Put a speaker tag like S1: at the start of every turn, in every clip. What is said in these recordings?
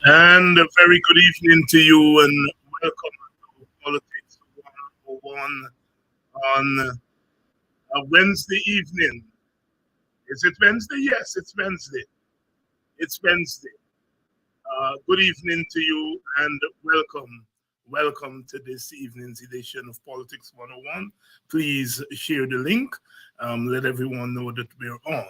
S1: And a very good evening to you, and welcome to Politics 101 on a Wednesday evening. Is it Wednesday? Yes, it's Wednesday. It's Wednesday. Good evening to you, and welcome. Welcome to this evening's edition of Politics 101. Please share the link. Let everyone know that we're on.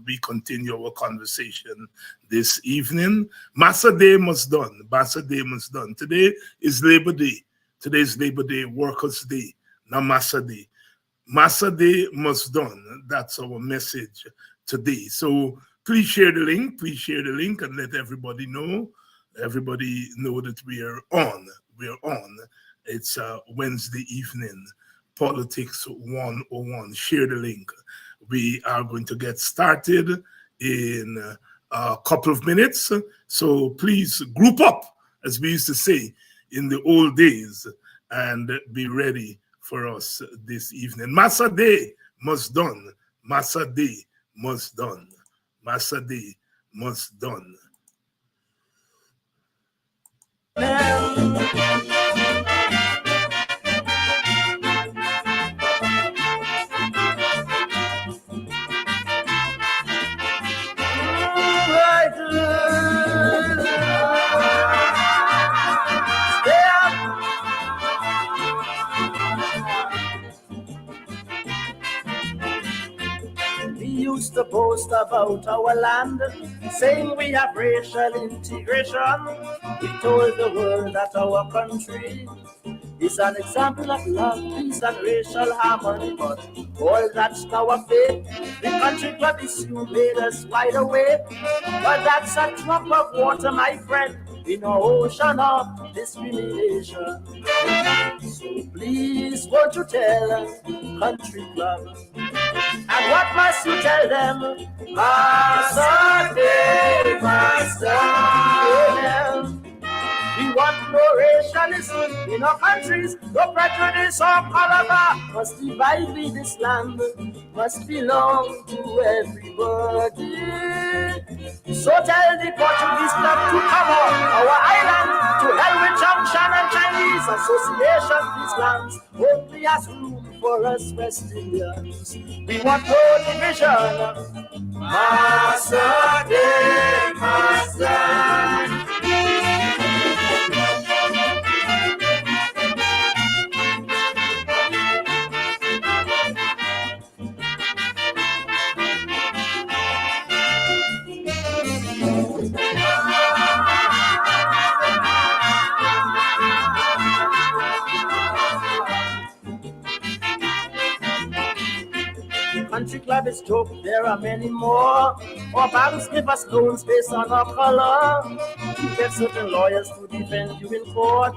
S1: We continue our conversation this evening. Masa Day must done. Masa Day must done. Today is Labor Day. Today is Labor Day, Workers' Day, not Masa Day. Masa Day must done. That's our message today. So please share the link. Please share the link and let everybody know. Everybody know that we are on. We're on. It's Wednesday evening. Politics 101. Share the link. We are going to get started in a couple of minutes. So please group up, as we used to say in the old days, and be ready for us this evening. Masa Day must done. Masa Day must done. Masa Day must done.
S2: Used to boast about our land, saying we have racial integration. We told the world that our country is an example of love, peace, and racial harmony. But all that's now a fake. The country club issue made us wide awake. But that's a drop of water, my friend, in an ocean of discrimination. So please, won't you tell country club? And what must you tell them? Masa Day, Masa. We want no racialism in our countries, no prejudice or color must divide in this land, must belong to everybody. So tell the Portuguese club to come on our island, to hell with Junction and Chinese Association. These lands only has room for us West Indians. We want no division. Masa Day, Masa. Country club is joke, there are many more. Our banks give us loans based on our color. You get certain lawyers to defend you in court.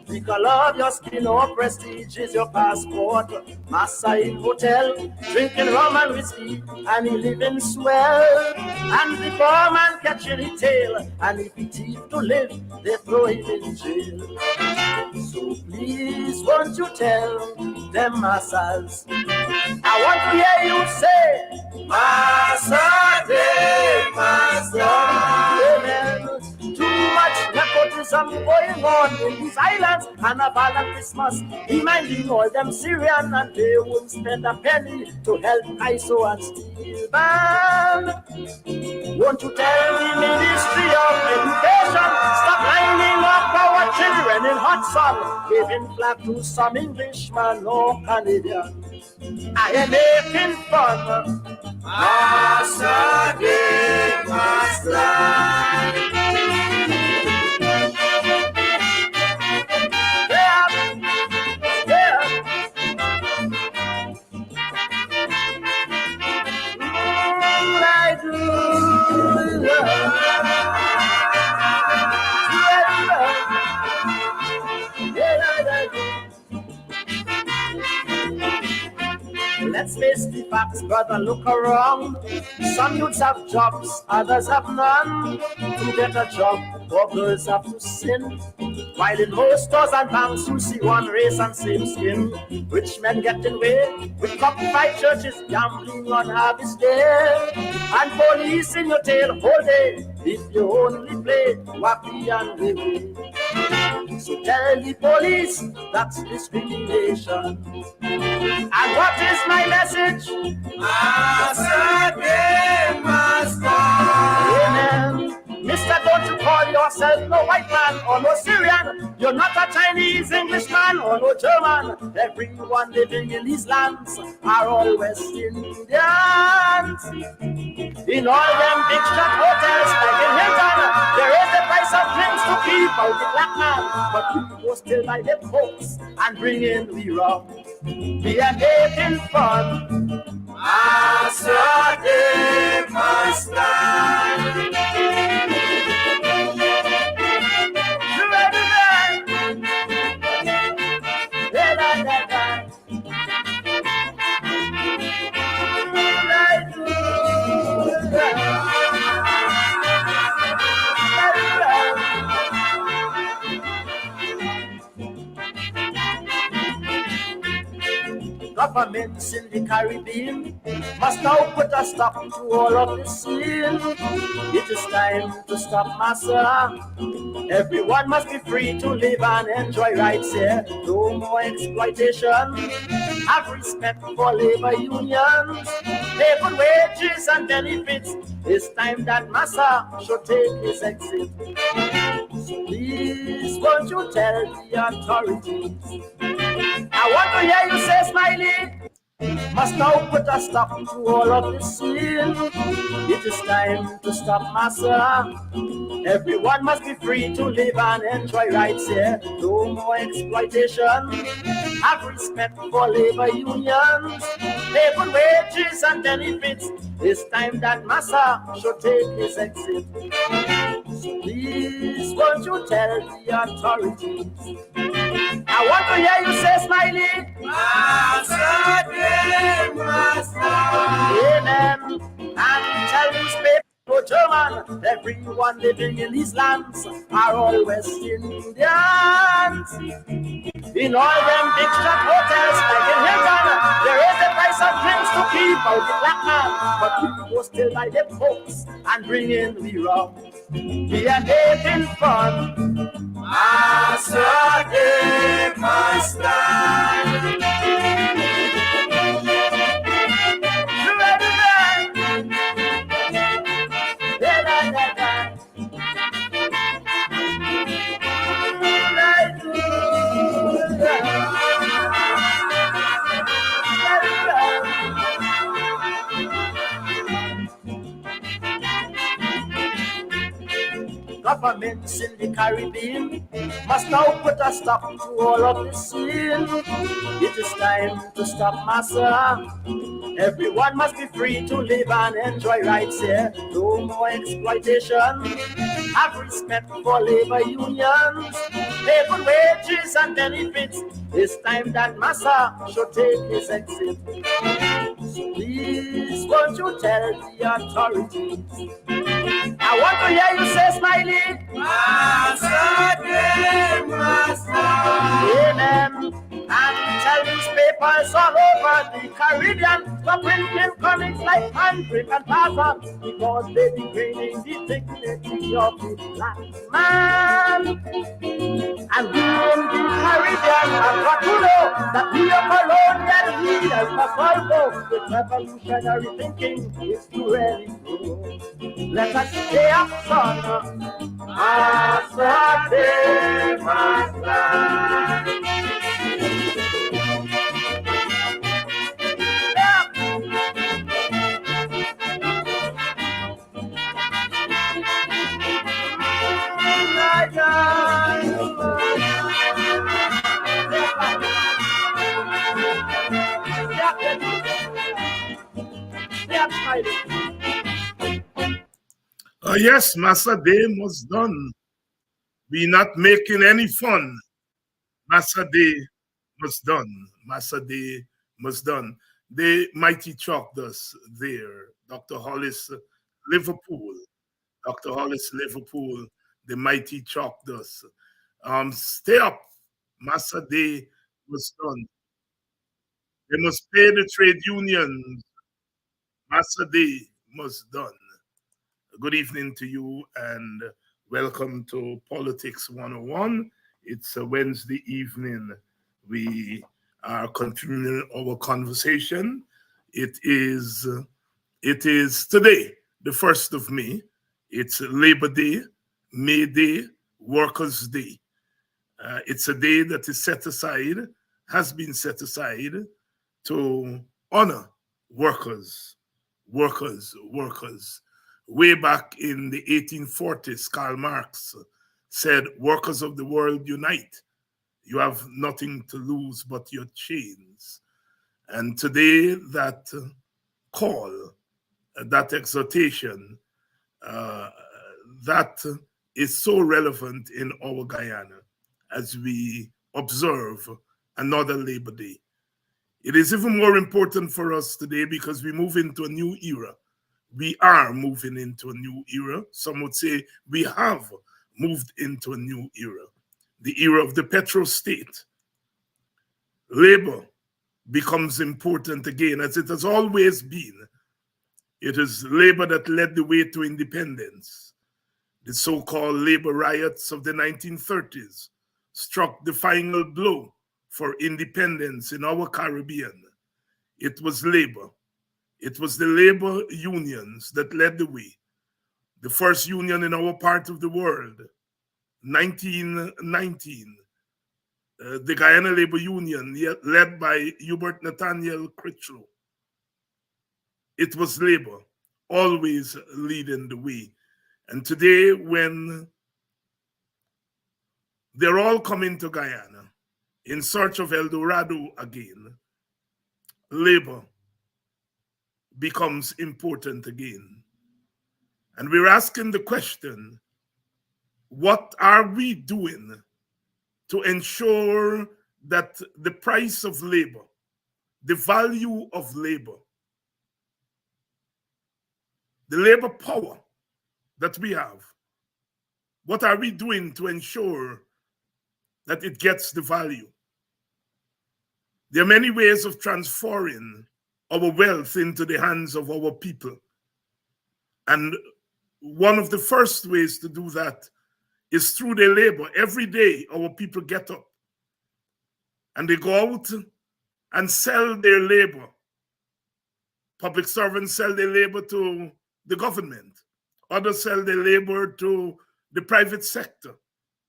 S2: The color of your skin or prestige is your passport. Massa in hotel, drinking rum and whiskey, and he living swell. And the poor man catching his tail, and if he thief to live, they throw him in jail. So please, won't you tell them massas? I want to hear you say, Masa Day, Masa. Amen. Too much nepotism going on in these islands. Carnival and Christmas, reminding all them Syrian, and they won't spend a penny to help ISO and Steel Band. Won't you tell the Ministry of Education, stop lining up our children in hot sun, giving flag to some Englishman or Canadian. I am making fun. Masa Day, Masa. Let's face the facts, brother, look around. Some youths have jobs, others have none. To get a job, poor girls have to sin. While in most stores and banks you see one race and same skin. Rich men getting away with cockfight churches, gambling on harvest day, and police in your tail whole day if you only play wappy and wee. So tell the police that's discrimination. And what is my message?
S3: Masa de Masa.
S2: Amen. Mister, don't you call yourself no white man or no Syrian. You're not a Chinese, Englishman or no German. Everyone living in these lands are all West Indians. In all them big shot hotels like in Hilton, there is the price of drinks to keep out the black man. But you go still buy them folks and bring in the rum. We are making fun.
S3: Masa de Masa.
S2: Governments in the Caribbean must now put a stop to all of this sin. It is time to stop Masa. Everyone must be free to live and enjoy rights here. No more exploitation. Have respect for labor unions. Pay good wages and benefits. It's time that Masa should take his exit. So please, won't you tell the authorities? I want to hear you say, Smiley, must now put a stop to all of this sin. It is time to stop Masa. Everyone must be free to live and enjoy rights here. No more exploitation. Have respect for labor unions. Pay good wages and benefits. It's time that Masa should take his exit. So please, won't you tell the authorities? I want to hear you say, Smiley,
S3: Masa de Masa.
S2: amen. And tell newspaper no German, everyone living in these lands are all West Indians. In all them big shot hotels like in Hilton, there is the price of drinks to keep out the black man. But we go still buy them folks and bring in the rum. We are making fun.
S3: Masa de Masa.
S2: Governments in the Caribbean must now put a stop to all of this sin. It is time to stop Masa. Everyone must be free to live and enjoy rights here. No more exploitation. Have respect for labor unions. Pay good wages and benefits. It's time that Masa should take his exit. So please, won't you tell the authorities? I want to hear you say, Smiley,
S3: Masa de Masa.
S2: amen. And tell newspapers all over the Caribbean to printing comics like Mandrake and Tarzan, because they degrading the dignity of the black man. And we in the Caribbean have got to know that we are colonial leaders must follow with revolutionary thinking is to really grow. Let us stay up, son.
S3: Masa de Masa.
S1: Yes, Masa Day was done. We not making any fun. Masa Day was done. Masa Day was done. The mighty chalked us there. Dr. Hollis, Liverpool. Dr. Hollis, Liverpool. The mighty chalked us. Stay up. Masa Day was done. They must pay the trade unions. Masa Day must done. Good evening to you and welcome to Politics 101. It's a Wednesday evening. We are continuing our conversation. It is today, the 1st of May. It's Labor Day, May Day, Workers' Day. It's a day that is set aside, has been set aside to honor workers. Way back in the 1840s, Karl Marx said, "Workers of the world, unite. You have nothing to lose but your chains." And today, that call, that exhortation, that is so relevant in our Guyana as we observe another Labor Day. It is even more important for us today because we move into a new era. We are moving into a new era. Some would say we have moved into a new era, the era of the petro state. Labor becomes important again, as it has always been. It is labor that led the way to independence. The so-called labor riots of the 1930s struck the final blow for independence in our Caribbean. It was labor. It was the labor unions that led the way. The first union in our part of the world, 1919, the Guyana Labor Union, led by Hubert Nathaniel Critchlow. It was labor, always leading the way. And today, when they're all coming to Guyana in search of El Dorado again, labor becomes important again. And we're asking the question, what are we doing to ensure that the price of labor, the value of labor, the labor power that we have, what are we doing to ensure that it gets the value? There are many ways of transferring our wealth into the hands of our people. And one of the first ways to do that is through their labor. Every day, our people get up and they go out and sell their labor. Public servants sell their labor to the government. Others sell their labor to the private sector.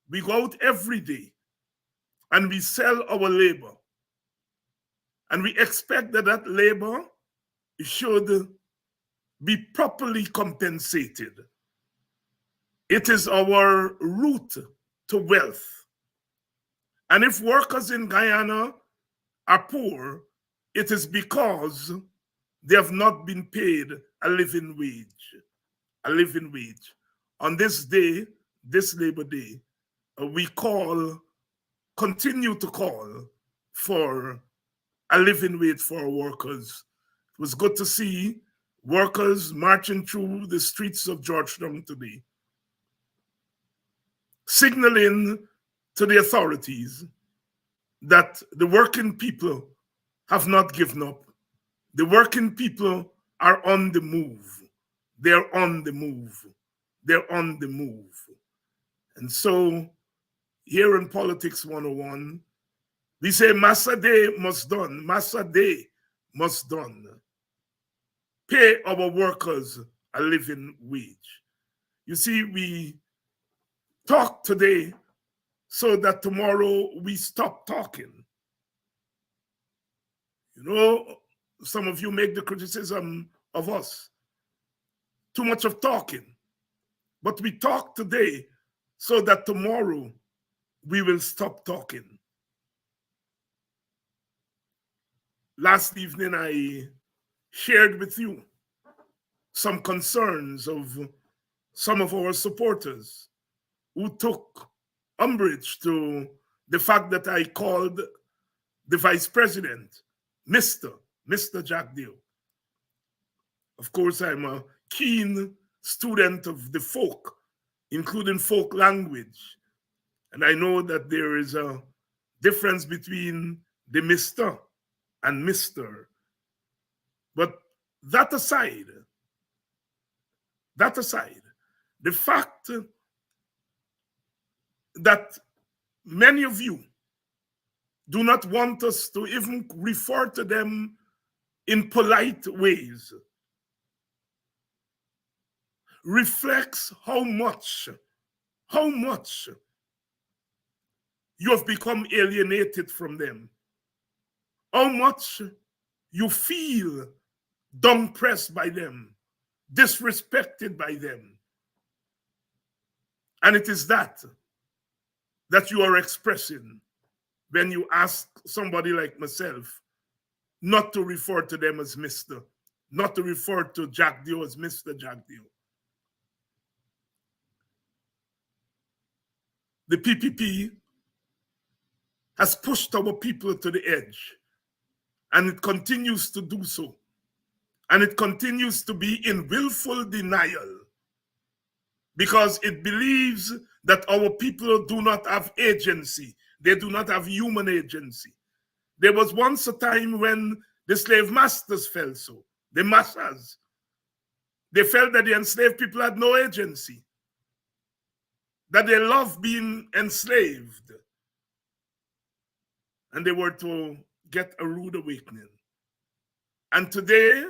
S1: We go out every day and we sell our labor. And we expect that that labor should be properly compensated. It is our route to wealth. And if workers in Guyana are poor, it is because they have not been paid a living wage. A living wage. On this day, this Labor Day, we continue to call for a living wage for our workers. It was good to see workers marching through the streets of Georgetown today, signaling to the authorities that the working people have not given up. The working people are on the move. They're on the move. They're on the move. And so here in Politics 101, we say Masa Day must done. Masa Day must done. Pay our workers a living wage. You see, we talk today so that tomorrow we stop talking. You know, some of you make the criticism of us. Too much of talking. But we talk today so that tomorrow we will stop talking. Last evening, I shared with you some concerns of some of our supporters who took umbrage to the fact that I called the vice president Mr. Jack Deal. Of course, I'm a keen student of the folk, including folk language. And I know that there is a difference between the Mr. and Mr. But that aside, the fact that many of you do not want us to even refer to them in polite ways reflects how much you have become alienated from them, how much you feel down-pressed by them, disrespected by them. And it is that you are expressing when you ask somebody like myself not to refer to them as Mr., not to refer to Jack Dio as Mr. Jack Dio. The PPP has pushed our people to the edge, and it continues to do so. And it continues to be in willful denial because it believes that our people do not have agency. They do not have human agency. There was once a time when the slave masters felt so, the Masas. They felt that the enslaved people had no agency, that they loved being enslaved, and they were to get a rude awakening. And today,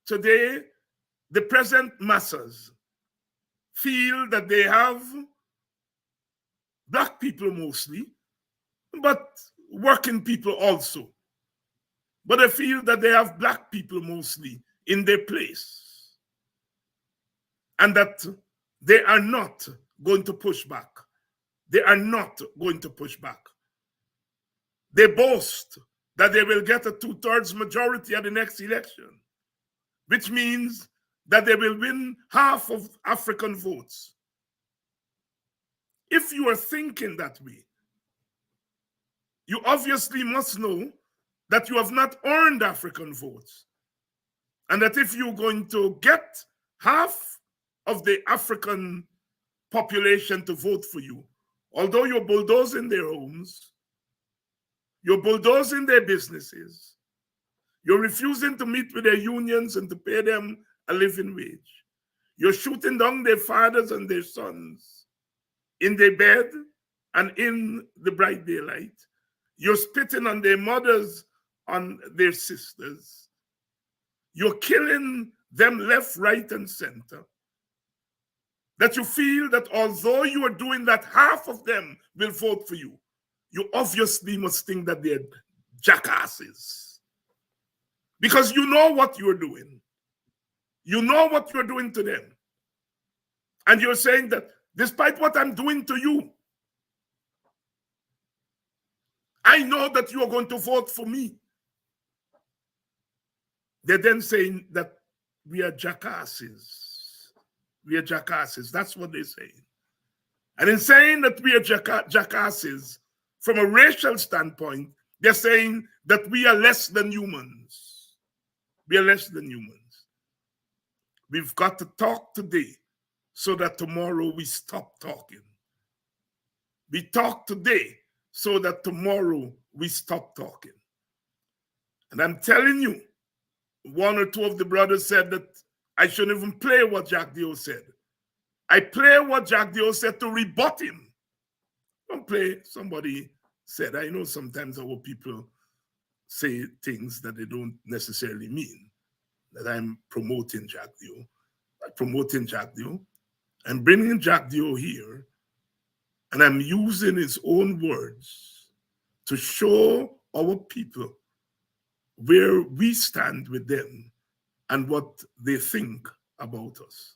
S1: the present Masas feel that they have Black people mostly, but working people also. But they feel that they have Black people mostly in their place, and that they are not going to push back. They are not going to push back. They boast that they will get a 2/3 majority at the next election, which means that they will win half of African votes. If you are thinking that way, you obviously must know that you have not earned African votes. And that if you're going to get half of the African population to vote for you, although you're bulldozing their homes, you're bulldozing their businesses, you're refusing to meet with their unions and to pay them a living wage, you're shooting down their fathers and their sons in their bed and in the bright daylight, you're spitting on their mothers, on their sisters, you're killing them left, right, and center, that you feel that although you are doing that, half of them will vote for you. You obviously must think that they're jackasses. Because you know what you're doing. You know what you're doing to them. And you're saying that despite what I'm doing to you, I know that you are going to vote for me. They're then saying that we are jackasses. We are jackasses. That's what they're saying. And in saying that we are jackasses, from a racial standpoint, they're saying that we are less than humans. We are less than humans. We've got to talk today so that tomorrow we stop talking. We talk today so that tomorrow we stop talking. And I'm telling you, one or two of the brothers said that I shouldn't even play what Jack Dio said. I play what Jack Dio said to rebut him. Don't play somebody said. I know sometimes our people say things that they don't necessarily mean, that I'm promoting Jack Dio. I'm promoting Jack Dio. I'm bringing Jack Dio here, and I'm using his own words to show our people where we stand with them and what they think about us.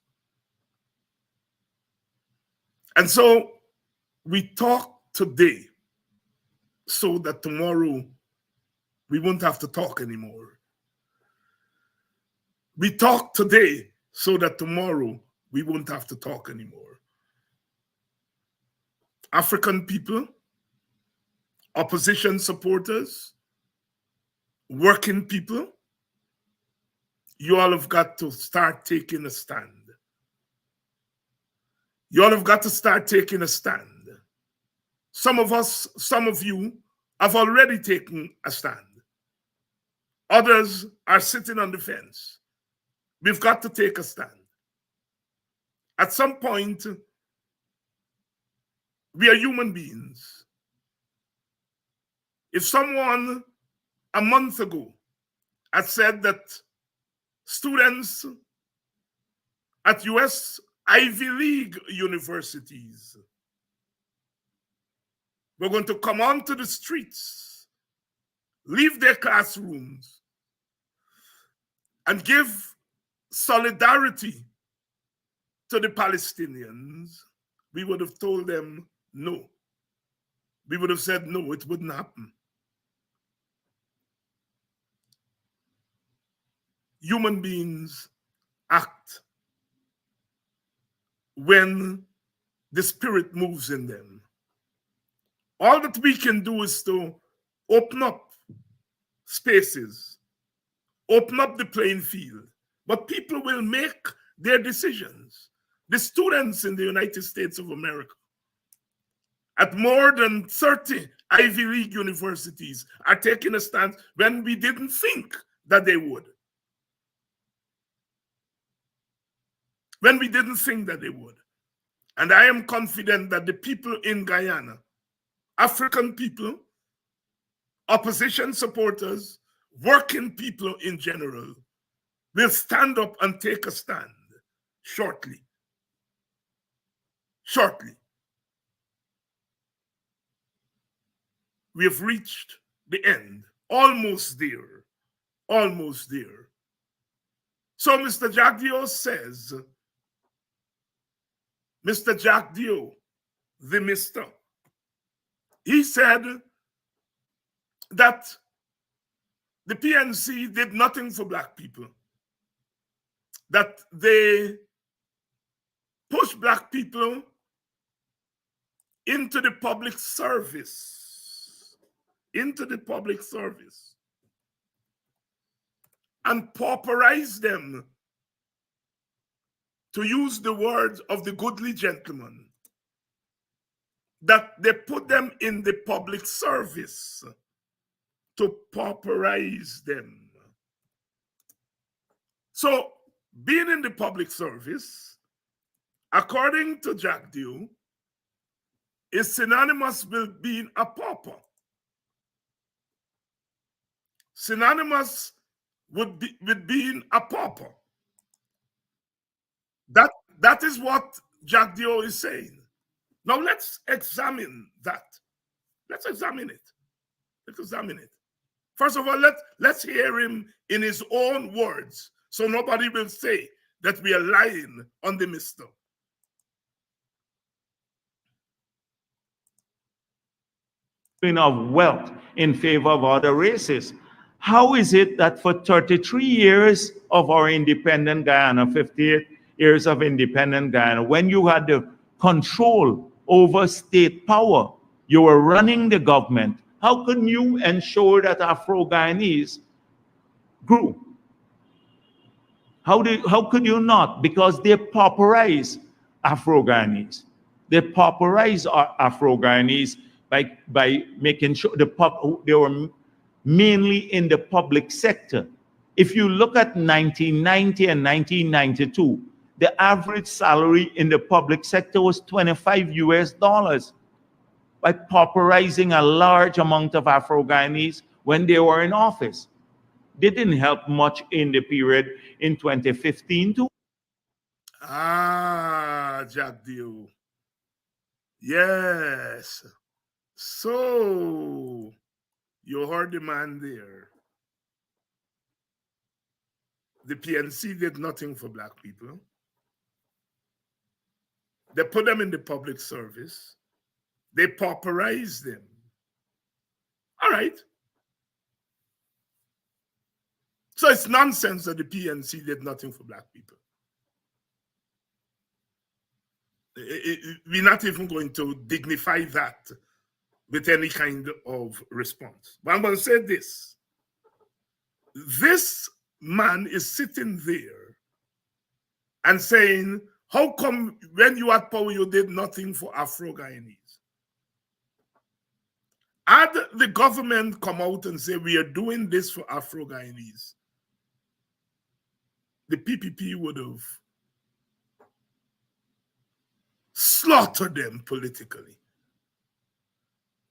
S1: And so we talk today so that tomorrow we won't have to talk anymore. We talk today so that tomorrow we won't have to talk anymore. African people, opposition supporters, working people, you all have got to start taking a stand. You all have got to start taking a stand. Some of us, some of you, have already taken a stand. Others are sitting on the fence. We've got to take a stand. At some point, we are human beings. If someone a month ago had said that students at US Ivy League universities were going to come onto the streets, leave their classrooms, and give solidarity to the Palestinians, we would have told them no. We would have said no, it wouldn't happen. Human beings act when the spirit moves in them. All that we can do is to open up spaces, open up the playing field, but people will make their decisions. The students in the United States of America at more than 30 Ivy League universities are taking a stand when we didn't think that they would. When we didn't think that they would. And I am confident that the people in Guyana, African people, opposition supporters, working people in general, will stand up and take a stand shortly. Shortly. We have reached the end, almost there, almost there. So Mr. Jagdio says, Mr. Jagdio, the mister, he said that the PNC did nothing for Black people, that they pushed Black people into the public service, and pauperized them, to use the words of the goodly gentleman, that they put them in the public service to pauperize them. So being in the public service, according to Jagdio, is synonymous with being a pauper. Synonymous with being a pauper. That is what Jagdio is saying. Now let's examine that. Let's examine it. First of all, let's hear him in his own words, so nobody will say that we are lying on the mister.
S4: Of wealth in favor of other races. How is it that for 33 years of our independent Guyana, 58 years of independent Guyana, when you had the control over state power, you were running the government, how could you ensure that Afro-Guyanese grew? How could you not? Because they pauperize Afro-Guyanese. They pauperize Afro-Guyanese by making sure they were mainly in the public sector. If you look at 1990 and 1992, the average salary in the public sector was $25 US by pauperizing a large amount of Afro-Guyanese when they were in office. They didn't help much in the period in 2015 too.
S1: Jagdio. Yes. So you heard the man there. The PNC did nothing for Black people. They put them in the public service. They pauperized them. All right. So it's nonsense that the PNC did nothing for Black people. We're not even going to dignify that with any kind of response. But I'm going to say this. This man is sitting there and saying, how come when you had power, you did nothing for Afro-Guyanese? Had the government come out and say, we are doing this for Afro-Guyanese, the PPP would have slaughtered them politically.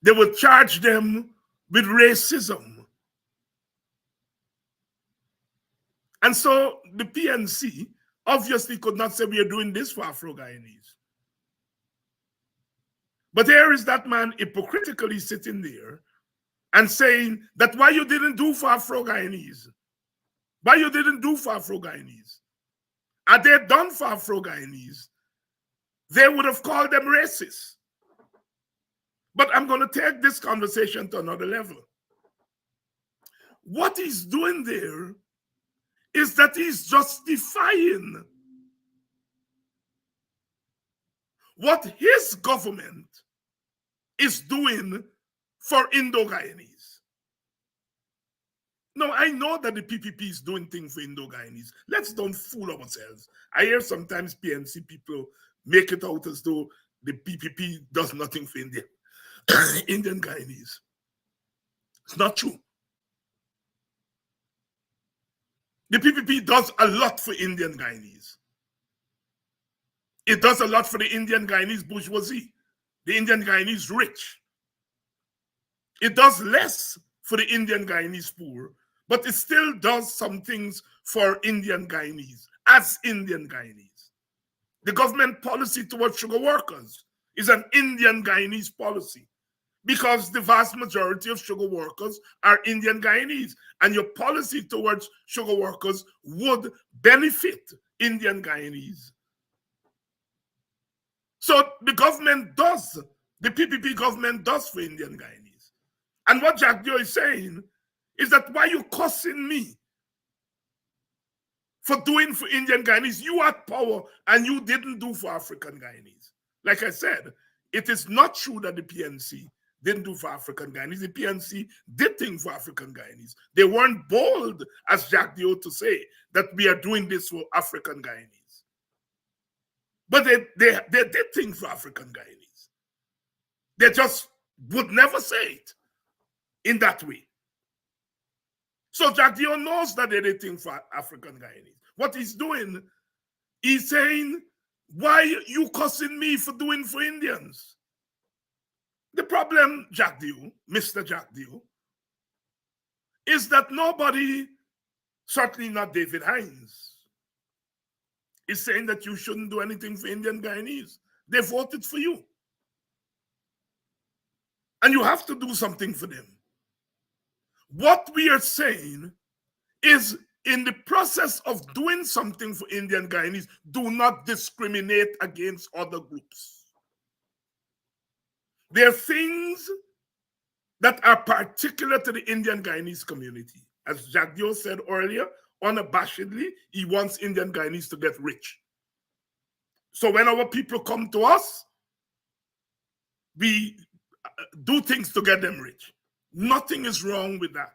S1: They would charge them with racism. And so the PNC obviously could not say, we are doing this for Afro-Guyanese. But here is that man hypocritically sitting there and saying that why you didn't do for Afro-Guyanese? Why you didn't do for Afro-Guyanese? Had they done for Afro-Guyanese, they would have called them racist. But I'm going to take this conversation to another level. What he's doing there is that he's justifying what his government is doing for Indo-Guyanese. No, I know that the PPP is doing things for Indo-Guyanese. Let's don't fool ourselves. I hear sometimes PNC people make it out as though the PPP does nothing for Indian Guyanese. It's not true. The PPP does a lot for Indian Guyanese. It does a lot for the Indian Guyanese bourgeoisie, the Indian Guyanese rich. It does less for the Indian Guyanese poor, but it still does some things for Indian Guyanese, as Indian Guyanese. The government policy towards sugar workers is an Indian Guyanese policy because the vast majority of sugar workers are Indian Guyanese, and your policy towards sugar workers would benefit Indian Guyanese. So the government does, the PPP government does for Indian Guyanese. And what Jack Dio is saying is that why you cussing me for doing for Indian Guyanese? You had power and you didn't do for African Guyanese. Like I said, it is not true that the PNC didn't do for African Guyanese. The PNC did things for African Guyanese. They weren't bold, as Jack Dio to say, that we are doing this for African Guyanese. But they did things for African Guyanese. They just would never say it in that way. So Jack Dio knows that they did things for African Guyanese. What he's doing, he's saying, why you cussing me for doing for Indians? The problem, Jack Dio, Mr. Jack Dio, is that nobody, certainly not David Hines, is saying that you shouldn't do anything for Indian Guyanese. They voted for you. And you have to do something for them. What we are saying is, in the process of doing something for Indian Guyanese, do not discriminate against other groups. There are things that are particular to the Indian Guyanese community. As Jack Dio said earlier, unabashedly, he wants Indian Guyanese to get rich. So when our people come to us, we do things to get them rich. Nothing is wrong with that.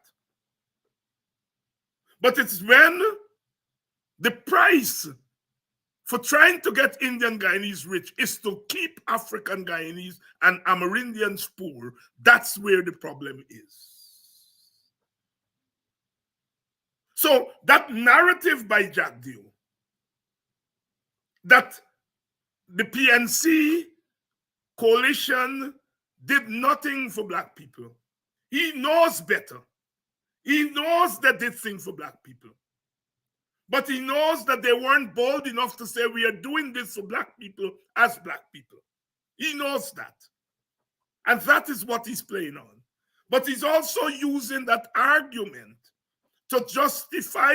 S1: But it's when the price for trying to get Indian Guyanese rich is to keep African Guyanese and Amerindians poor, that's where the problem is. So that narrative by Jack Dio, that the PNC coalition did nothing for Black people, he knows better. He knows that they did things for Black people. But he knows that they weren't bold enough to say, we are doing this for Black people as Black people. He knows that. And that is what he's playing on. But he's also using that argument to justify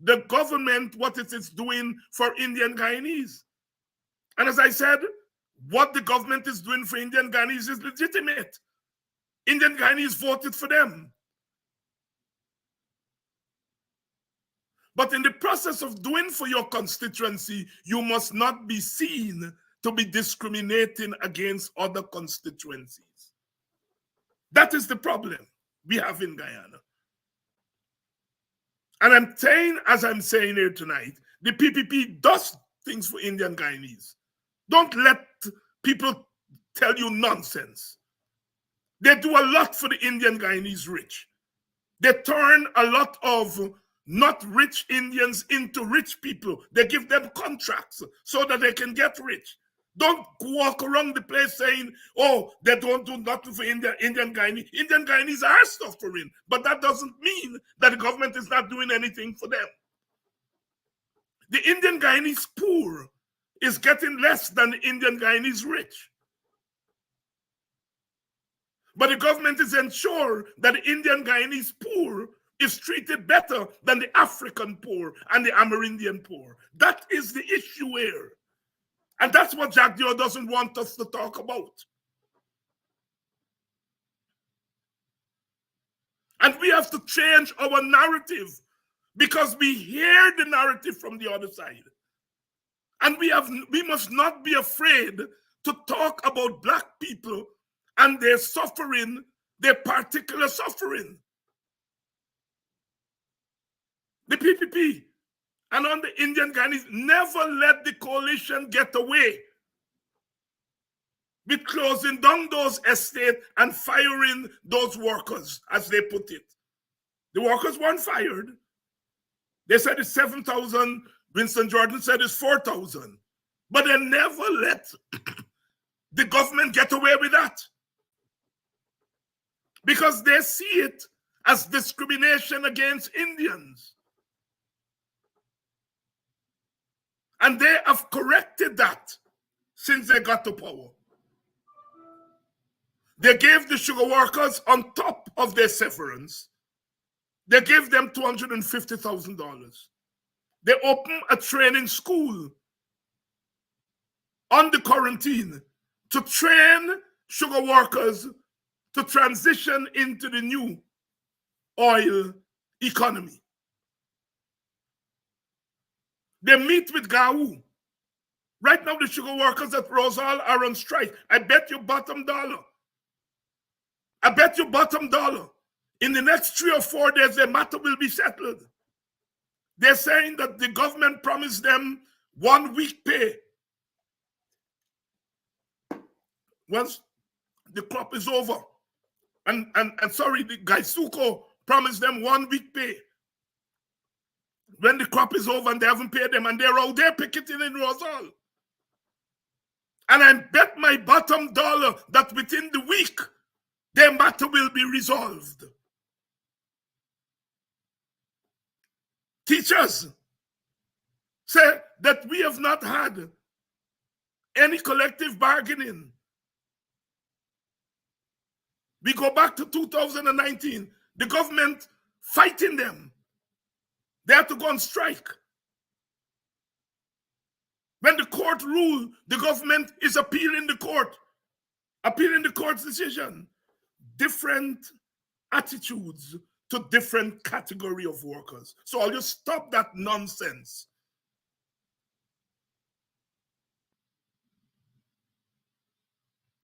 S1: the government, what it is doing for Indian Guyanese. And as I said, what the government is doing for Indian Guyanese is legitimate. Indian Guyanese voted for them. But in the process of doing for your constituency, you must not be seen to be discriminating against other constituencies. That is the problem we have in Guyana. And I'm saying, as I'm saying here tonight, the PPP does things for Indian Guyanese. Don't let people tell you nonsense. They do a lot for the Indian Guyanese rich. They turn a lot of not rich Indians into rich people. They give them contracts so that they can get rich. Don't walk around the place saying, oh, they don't do nothing for Indian Guyanese. Indian Guyanese are suffering, but that doesn't mean that the government is not doing anything for them. The Indian Guyanese poor is getting less than the Indian Guyanese rich. But the government is ensuring that the Indian Guyanese poor is treated better than the African poor and the Amerindian poor. That is the issue here. And that's what Jack Dio doesn't want us to talk about. And we have to change our narrative because we hear the narrative from the other side. And we must not be afraid to talk about Black people and their suffering, their particular suffering. The PPP and on the Indian Guyanese never let the coalition get away with closing down those estates and firing those workers, as they put it. The workers weren't fired. They said it's 7,000. Winston Jordan said it's 4,000. But they never let the government get away with that, because they see it as discrimination against Indians. And they have corrected that since they got to power. They gave the sugar workers, on top of their severance, they gave them $250,000. They opened a training school on the quarantine to train sugar workers to transition into the new oil economy. They meet with GAU. Right now, the sugar workers at Rosal are on strike. I bet you bottom dollar. I bet you bottom dollar. In the next 3 or 4 days, their matter will be settled. They're saying that the government promised them 1 week pay once the crop is over. And sorry, the Gaisuko promised them 1 week pay when the crop is over and they haven't paid them, and they're out there picketing in Rosal. And I bet my bottom dollar that within the week, their matter will be resolved. Teachers say that we have not had any collective bargaining. We go back to 2019, the government fighting them. They had to go on strike. When the court ruled, the government is appealing the court's decision. Different attitudes to different category of workers. So I'll just stop that nonsense.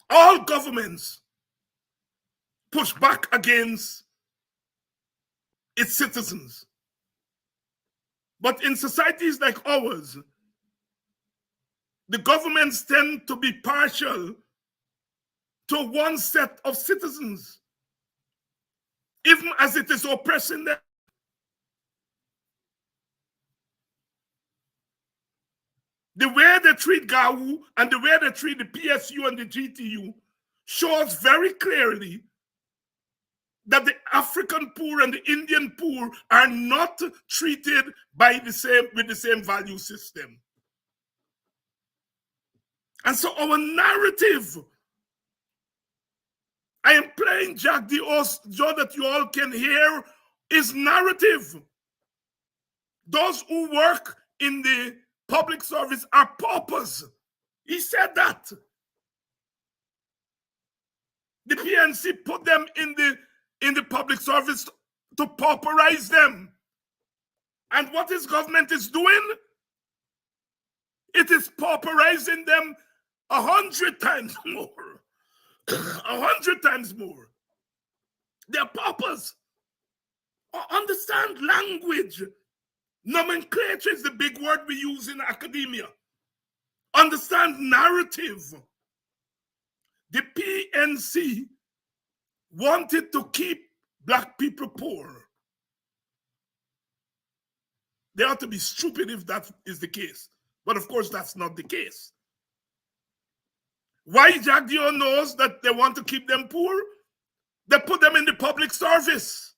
S1: All governments push back against its citizens. But in societies like ours, the governments tend to be partial to one set of citizens, even as it is oppressing them. The way they treat GAU and the way they treat the PSU and the GTU shows very clearly that the African poor and the Indian poor are not treated with the same value system. And so our narrative, I am playing Jack the O's so that you all can hear his narrative. Those who work in the public service are paupers. He said that. The PNC put them in the public service to pauperize them. And what his government is doing? It is pauperizing them 100 times more. 100 times more. They're paupers. Understand language. Nomenclature is the big word we use in academia. Understand narrative. The PNC wanted to keep black people poor. They ought to be stupid if that is the case. But of course, that's not the case. Why Jack Dio knows that they want to keep them poor? They put them in the public service.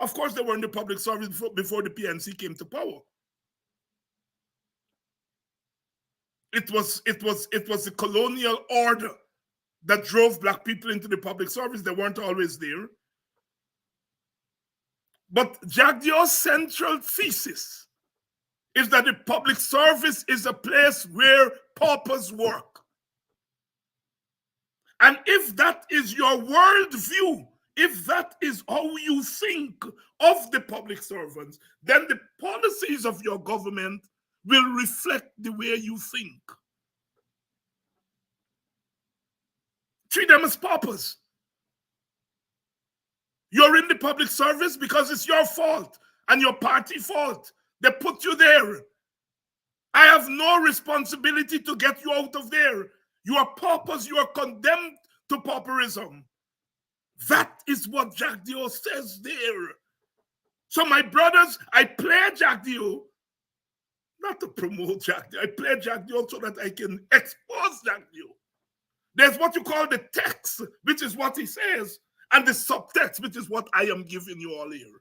S1: Of course, they were in the public service before the PNC came to power. It was the colonial order that drove black people into the public service. They weren't always there. But Jack Dio's central thesis is that the public service is a place where paupers work. And if that is your worldview, if that is how you think of the public servants, then the policies of your government will reflect the way you think. Treat them as paupers. You're in the public service because it's your fault and your party fault. They put you there. I have no responsibility to get you out of there. You are paupers. You are condemned to pauperism. That is what Jack Dio says there. So my brothers, I play Jack Dio, not to promote Jack Dio. I play Jack Dio so that I can expose Jack Dio. There's what you call the text, which is what he says, and the subtext, which is what I am giving you all here.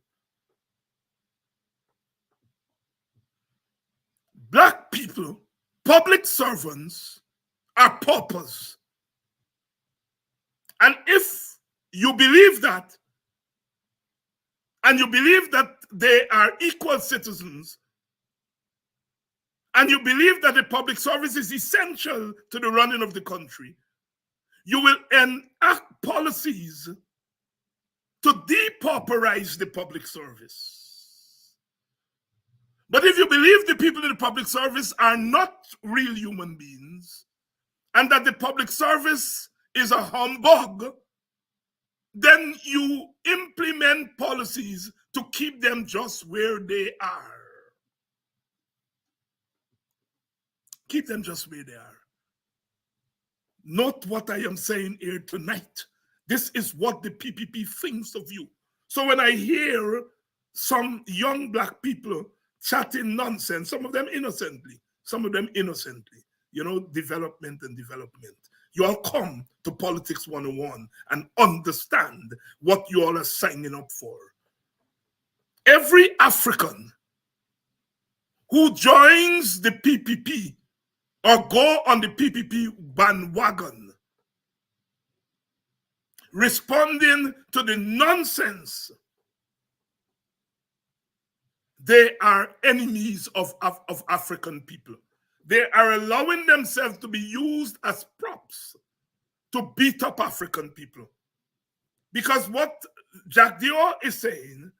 S1: Black people, public servants, are paupers. And if you believe that, and you believe that they are equal citizens, and you believe that the public service is essential to the running of the country, you will enact policies to depauperize the public service. But if you believe the people in the public service are not real human beings, and that the public service is a humbug, then you implement policies to keep them just where they are. Keep them just where they are. Note what I am saying here tonight. This is what the PPP thinks of you. So when I hear some young black people chatting nonsense, some of them innocently, you know, development. You all come to Politics 101 and understand what you all are signing up for. Every African who joins the PPP or go on the PPP bandwagon, responding to the nonsense, they are enemies of African people. They are allowing themselves to be used as props to beat up African people. Because what Jack Dio is saying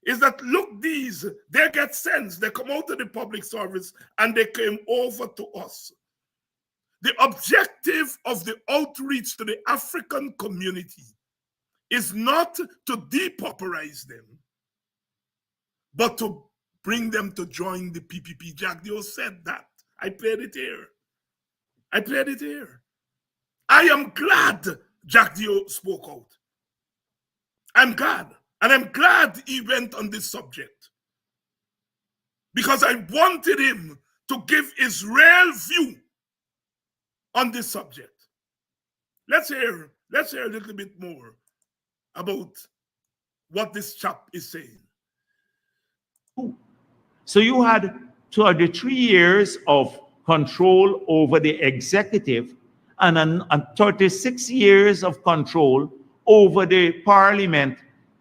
S1: is that, look, they get sense. They come out of the public service and they came over to us. The objective of the outreach to the African community is not to depauperize them, but to bring them to join the PPP. Jack Dio said that. I played it here. I am glad Jack Dio spoke out. I'm glad. And I'm glad he went on this subject. Because I wanted him to give his real view on this subject. Let's hear a little bit more about what this chap is saying.
S4: So you had 23 years of control over the executive and 36 years of control over the parliament,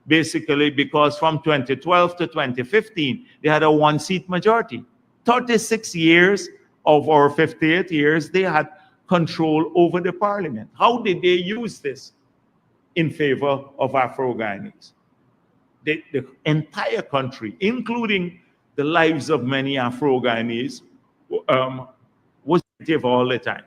S4: basically, because from 2012 to 2015, they had a one-seat majority. 36 years of our 58 years, they had control over the parliament. How did they use this in favor of Afro-Guyanese? The entire country, including the lives of many Afro-Guyanese, was negative all the time.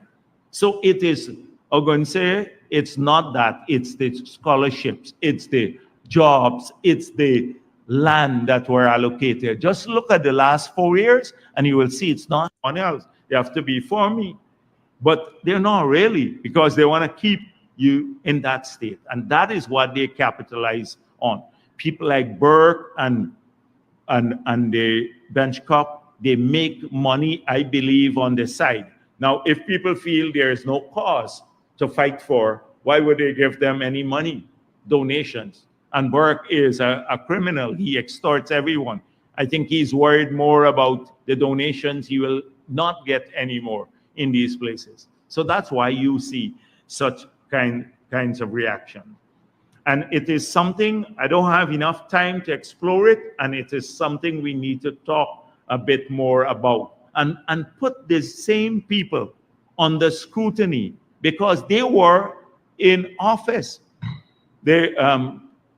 S4: So it is, I'm going to say, it's not that, it's the scholarships, it's the jobs, it's the land that were allocated. Just look at the last 4 years and you will see it's not one else. They have to be for me. But they're not really, because they want to keep you in that state. And that is what they capitalize on. People like Burke and the bench cup, they make money, I believe, on the side. Now, if people feel there is no cause to fight for, why would they give them any money, donations? And Burke is a criminal. He extorts everyone. I think he's worried more about the donations he will not get anymore in these places. So that's why you see such kinds of reaction. And it is something, I don't have enough time to explore it, and it is something we need to talk a bit more about and put these same people under scrutiny because they were in office.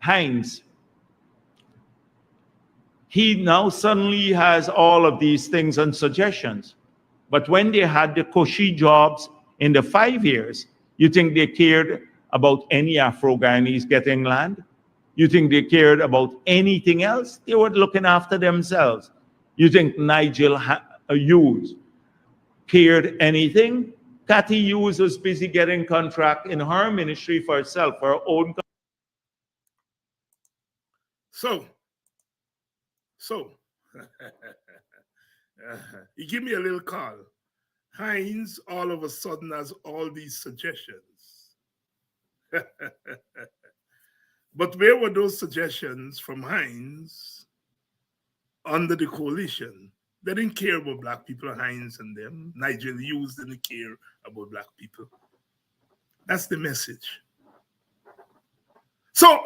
S4: Hinds, he now suddenly has all of these things and suggestions. But when they had the cushy jobs in the 5 years, you think they cared about any Afro-Guyanese getting land? You think they cared about anything else? They were looking after themselves. You think Nigel Hughes cared anything? Cathy Hughes was busy getting contract in her ministry for herself, for her own.
S1: So, he gave me a little call. Hinds all of a sudden has all these suggestions. But where were those suggestions from Hinds under the coalition? They didn't care about black people, Hinds and them. Nigel Hughes didn't care about black people. That's the message. So,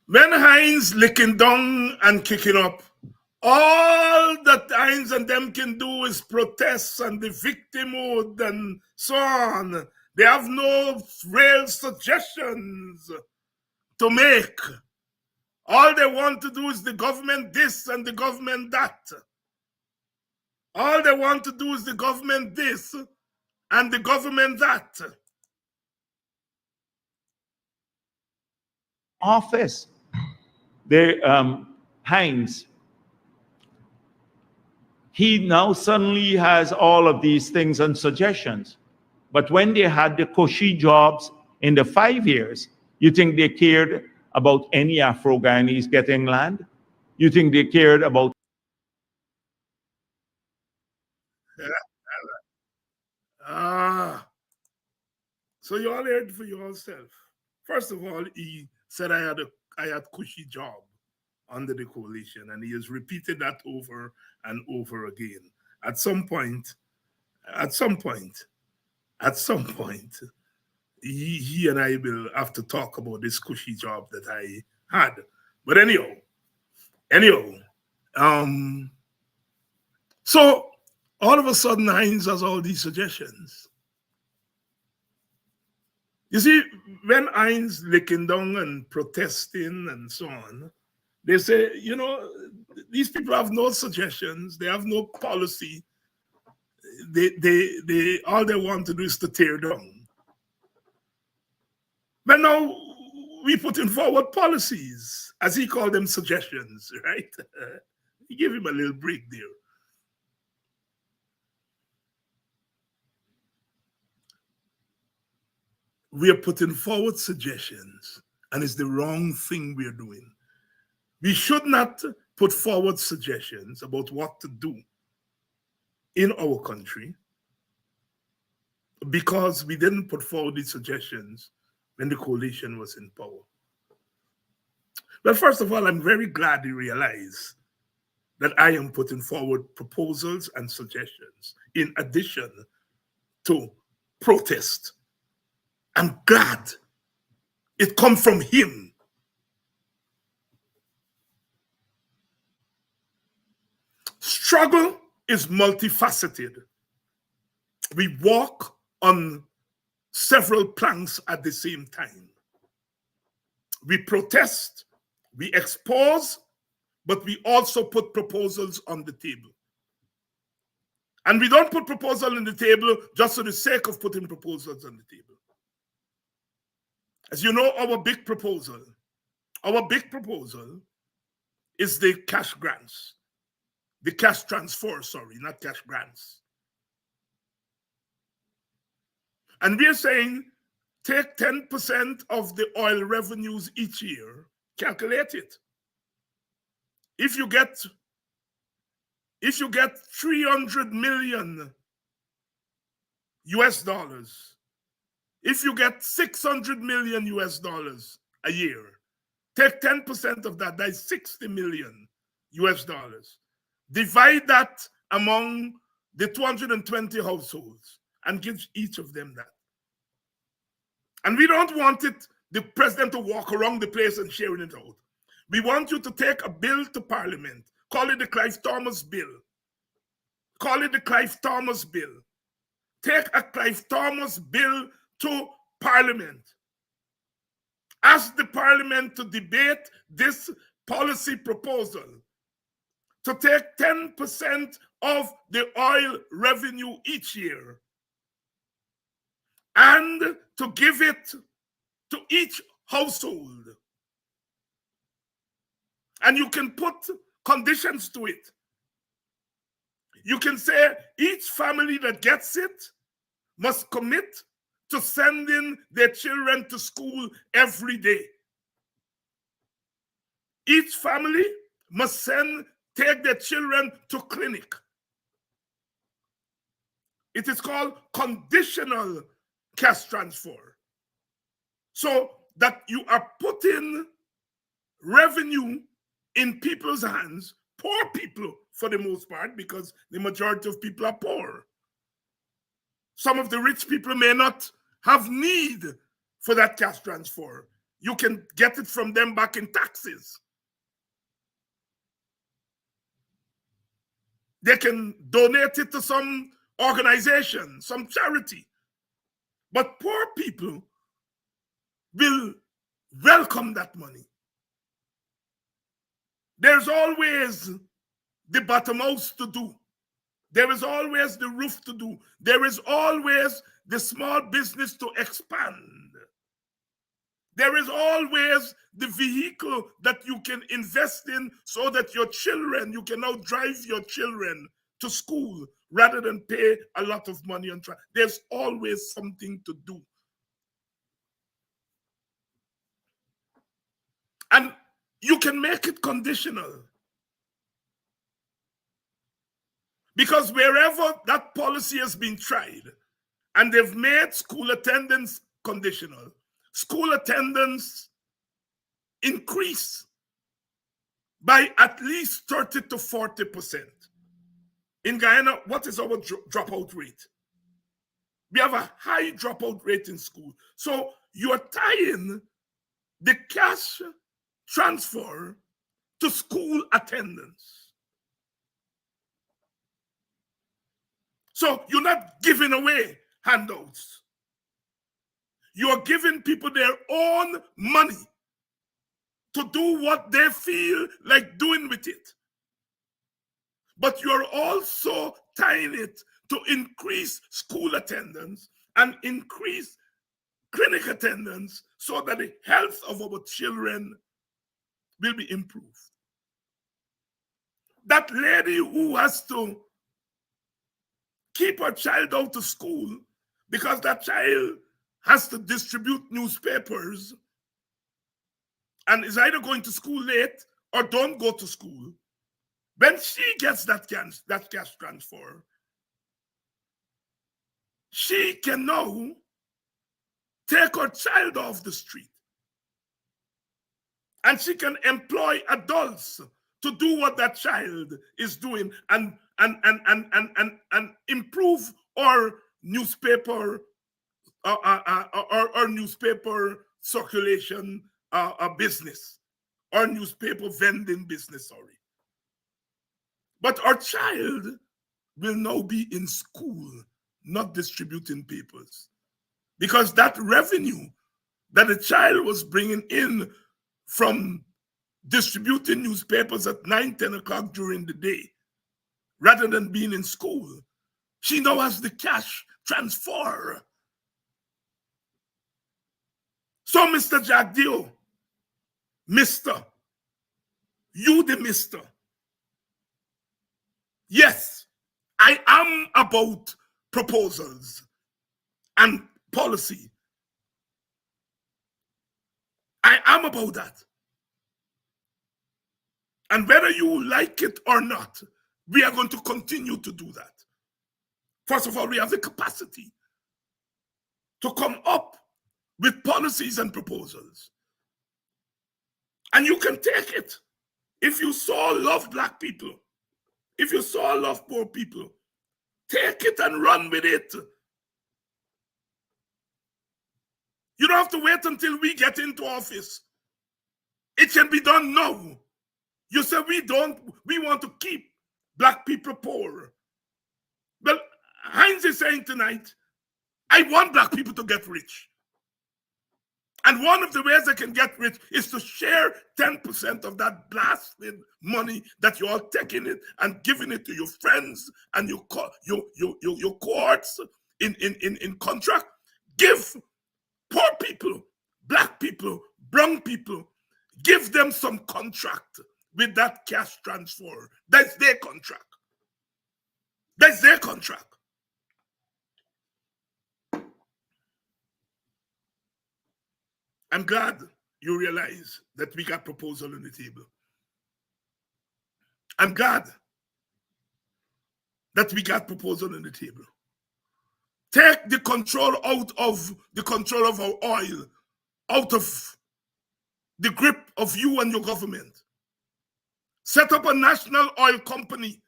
S1: when Hinds licking down and kicking up, all that Hinds and them can do is protest and the victimhood and so on. They have no real suggestions to make. All they want to do is the government this and the government that. All they want to do is the government this and the government that.
S4: Office. Hinds, he now suddenly has all of these things and suggestions. But when they had the cushy jobs in the 5 years, you think they cared about any Afro-Guyanese getting land? You think they cared about...
S1: So you all heard for yourself. First of all, he said I had cushy job under the coalition, and he has repeated that over and over again. At some point, he and I will have to talk about this cushy job that I had. But anyhow, so all of a sudden Hinds has all these suggestions. You see, when Hinds licking down and protesting and so on, they say, these people have no suggestions, they have no policy. They all they want to do is to tear down. But now we putting forward policies, as he called them, suggestions, right? He gave him a little break there. We are putting forward suggestions, and it's the wrong thing we are doing. We should not put forward suggestions about what to do in our country because we didn't put forward these suggestions when the coalition was in power. Well, first of all, I'm very glad you realize that I am putting forward proposals and suggestions in addition to protest. I'm glad it comes from him. Struggle is multifaceted. We walk on several planks at the same time. We protest, we expose, but we also put proposals on the table. And we don't put proposals on the table just for the sake of putting proposals on the table. As you know, our big proposal is the cash grants. The cash transfer, sorry, not cash grants. And we're saying take 10% of the oil revenues each year, calculate it. If you get 300 million US dollars, if you get 600 million US dollars a year, take 10% of that, that's 60 million US dollars. Divide that among the 220 households and give each of them that. And we don't want the president to walk around the place and sharing it out. We want you to take a bill to Parliament. Call it the Clive Thomas bill. Call it the Clive Thomas bill. Take a Clive Thomas bill to Parliament. Ask the Parliament to debate this policy proposal to take 10% of the oil revenue each year and to give it to each household. And you can put conditions to it. You can say each family that gets it must commit to sending their children to school every day. Each family must take their children to clinic. It is called conditional cash transfer. So that you are putting revenue in people's hands, poor people for the most part, because the majority of people are poor. Some of the rich people may not have need for that cash transfer. You can get it from them back in taxes. They can donate it to some organization, some charity. But poor people will welcome that money. There's always the bottom house to do. There is always the roof to do. There is always the small business to expand. There is always the vehicle that you can invest in so that your children, you can now drive your children to school rather than pay a lot of money on transport. There's always something to do. And you can make it conditional. Because wherever that policy has been tried and they've made school attendance conditional, school attendance increase by at least 30 to 40%. In Guyana, what is our dropout rate? We have a high dropout rate in school. So you are tying the cash transfer to school attendance. So you're not giving away handouts. You're giving people their own money to do what they feel like doing with it. But you're also tying it to increase school attendance and increase clinic attendance so that the health of our children will be improved. That lady who has to keep her child out of school because that child has to distribute newspapers and is either going to school late or don't go to school, when she gets that cash transfer, she can now take her child off the street and she can employ adults to do what that child is doing and improve our newspaper or newspaper circulation business, or newspaper vending business, sorry. But our child will now be in school, not distributing papers. Because that revenue that the child was bringing in from distributing newspapers at 9, 10 o'clock during the day, rather than being in school, she now has the cash transfer. So, Mr. Jagdio, Mr., you the Mr. Yes, I am about proposals and policy. I am about that. And whether you like it or not, we are going to continue to do that. First of all, we have the capacity to come up with policies and proposals. And you can take it. If you so love Black people, if you so love poor people, take it and run with it. You don't have to wait until we get into office. It can be done now. You say we want to keep Black people poor. Well, Heinz is saying tonight, I want Black people to get rich. And one of the ways they can get rich is to share 10% of that blasted money that you're all taking it and giving it to your friends and your cohorts in contract. Give poor people, Black people, brown people, give them some contract with that cash transfer. That's their contract. That's their contract. I'm glad you realize that we got proposal on the table. I'm glad that we got proposal on the table. Take the control out of the control of our oil, out of the grip of you and your government. Set up a national oil company.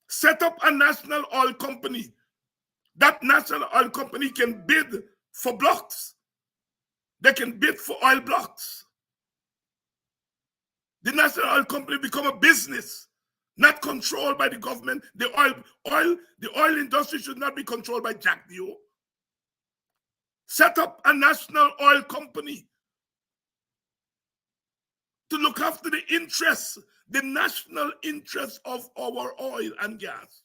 S1: Set up a national oil company. That national oil company can bid for blocks. They can bid for oil blocks. The national oil company become a business, not controlled by the government. The oil industry should not be controlled by Jack Dio. Set up a national oil company to look after the interests, the national interests of our oil and gas.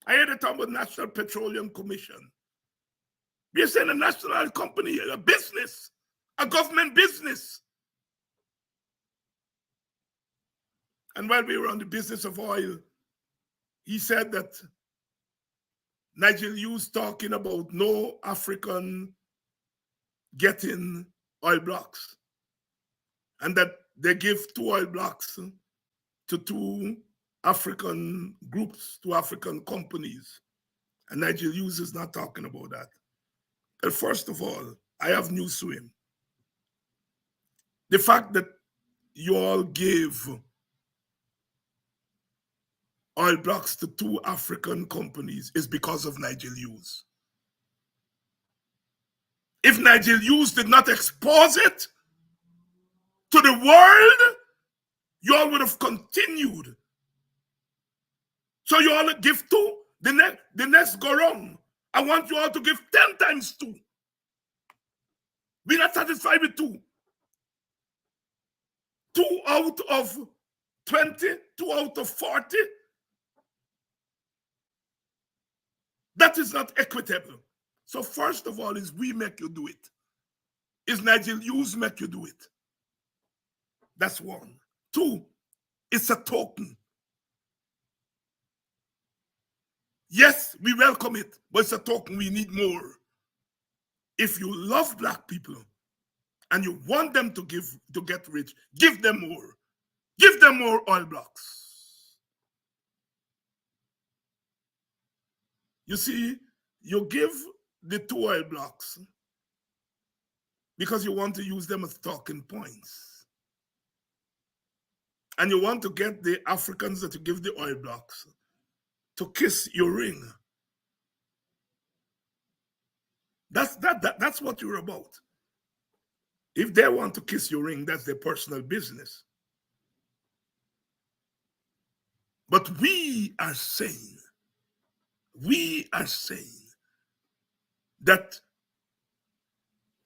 S1: I heard it talk about National Petroleum Commission. We are saying a national oil company, a business, a government business. And while we were on the business of oil, he said that Nigel Hughes talking about no African getting oil blocks, and that they give 2 oil blocks to 2 African groups, 2 African companies. And Nigel Hughes is not talking about that. Well, first of all, I have news to him. The fact that you all gave oil blocks to 2 African companies is because of Nigel Hughes. If Nigel Hughes did not expose it to the world, you all would have continued. So you all give 2, the next go wrong. I want you all to give 10 times 2. We're not satisfied with 2. 2 out of 20, 2 out of 40. That is not equitable. So first of all, is we make you do it. Is Nigel Hughes make you do it? That's 1. 2, it's a token. Yes, we welcome it, but it's a token. We need more. If you love Black people and you want them to get rich, give them more. Give them more oil blocks. You see, you give the 2 oil blocks because you want to use them as talking points. And you want to get the Africans that you give the oil blocks to kiss your ring. That's what you're about. If they want to kiss your ring, that's their personal business. But we are saying that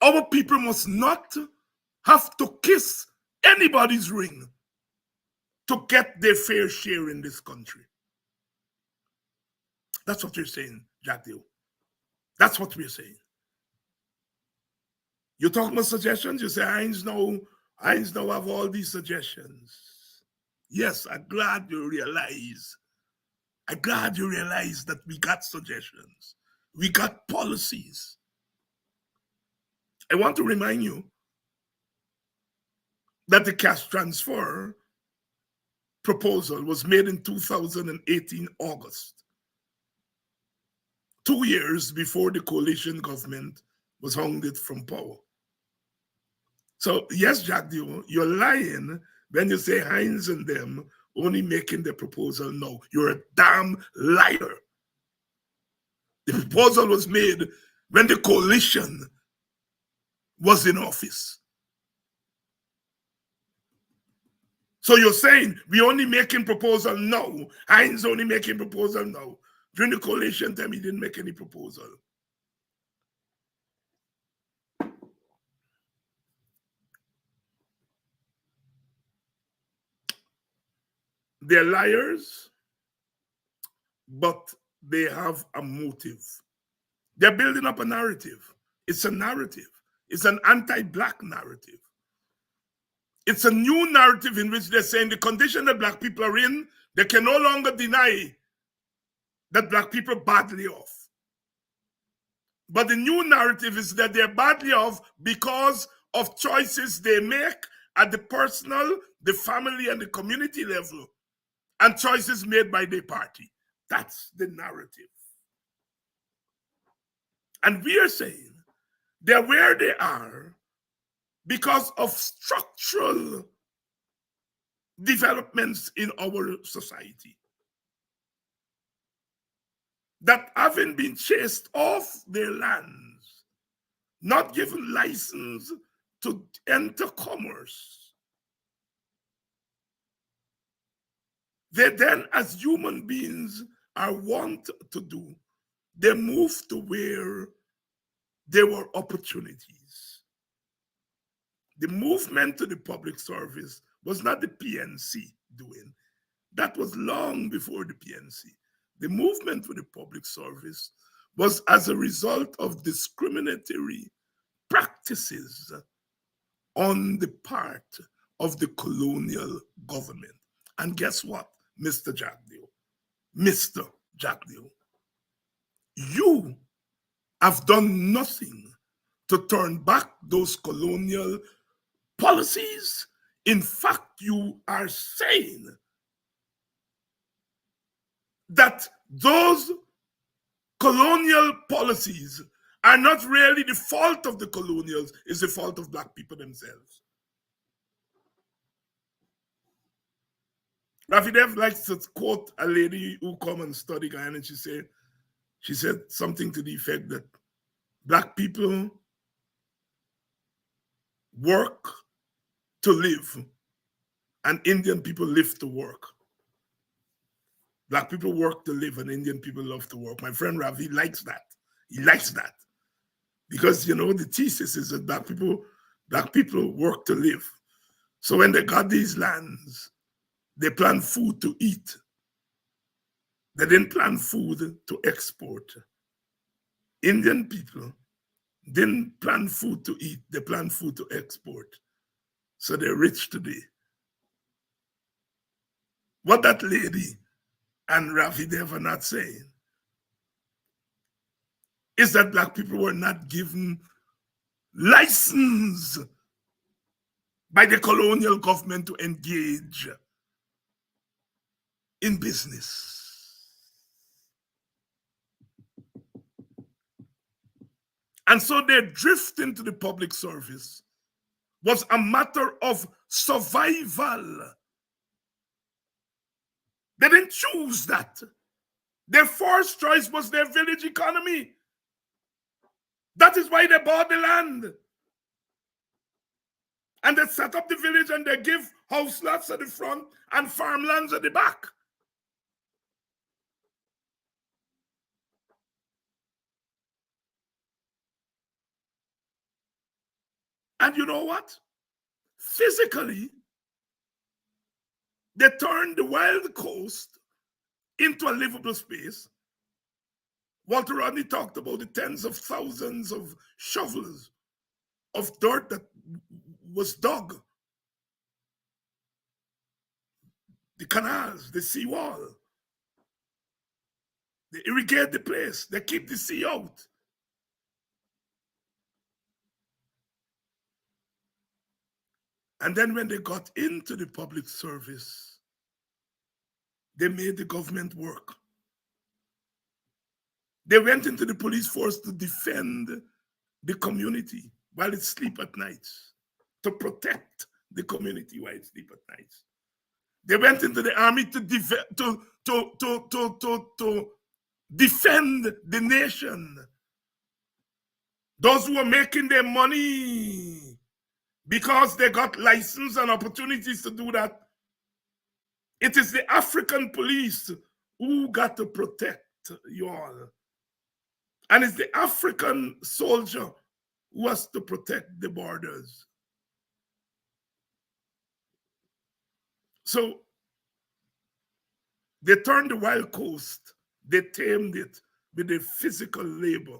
S1: our people must not have to kiss anybody's ring to get their fair share in this country. That's what you're saying, Jack Dio. That's what we're saying. You talk about suggestions, you say, Heinz now have all these suggestions. Yes, I'm glad you realize I'm glad you realize that we got suggestions. We got policies. I want to remind you that the cash transfer proposal was made in 2018 August, 2 years before the coalition government was hounded from power. So yes, Jack Dio, you're lying when you say Hinds and them only making the proposal now. You're a damn liar. The proposal was made when the coalition was in office. So you're saying we only making proposal now. Hinds only making proposal now. During the coalition time, he didn't make any proposal. They're liars, but they have a motive. They're building up a narrative. It's a narrative. It's an anti-Black narrative. It's a new narrative in which they're saying the condition that Black people are in, they can no longer deny that Black people are badly off. But the new narrative is that they're badly off because of choices they make at the personal, the family, and the community level, and choices made by their party. That's the narrative. And we are saying they're where they are because of structural developments in our society that haven't been chased off their lands, not given license to enter commerce. They then, as human beings are wont to do, they move to where there were opportunities. The movement to the public service was not the PNC doing. That was long before the PNC. The movement for the public service was as a result of discriminatory practices on the part of the colonial government. And guess what, Mr. Jagdeo? Mr. Jagdeo, you have done nothing to turn back those colonial policies. In fact, you are saying that those colonial policies are not really the fault of the colonials, it's the fault of Black people themselves. Rafi Dev likes to quote a lady who come and study Guyana, and she said something to the effect that Black people work to live and Indian people live to work. Black people work to live and Indian people love to work. My friend Ravi likes that. He likes that. Because, you know, the thesis is that Black people work to live. So when they got these lands, they plan food to eat. They didn't plan food to export. Indian people didn't plan food to eat. They planned food to export. So they're rich today. What that lady and Rafi Dev are not saying is that Black people were not given license by the colonial government to engage in business. And so their drift into the public service was a matter of survival. They didn't choose that. Their first choice was their village economy. That is why they bought the land. And they set up the village and they give house lots at the front and farmlands at the back. And you know what? Physically, they turned the wild coast into a livable space. Walter Rodney talked about the tens of thousands of shovels of dirt that was dug. The canals, the seawall. They irrigate the place. They keep the sea out. And then when they got into the public service, they made the government work. They went into the police force to defend the community while it sleep at night, to protect the community while it sleep at night. They went into the army to defend the nation. Those who were making their money because they got license and opportunities to do that. It is the African police who got to protect you all. And it's the African soldier who has to protect the borders. So they turned the wild coast, they tamed it with a physical labor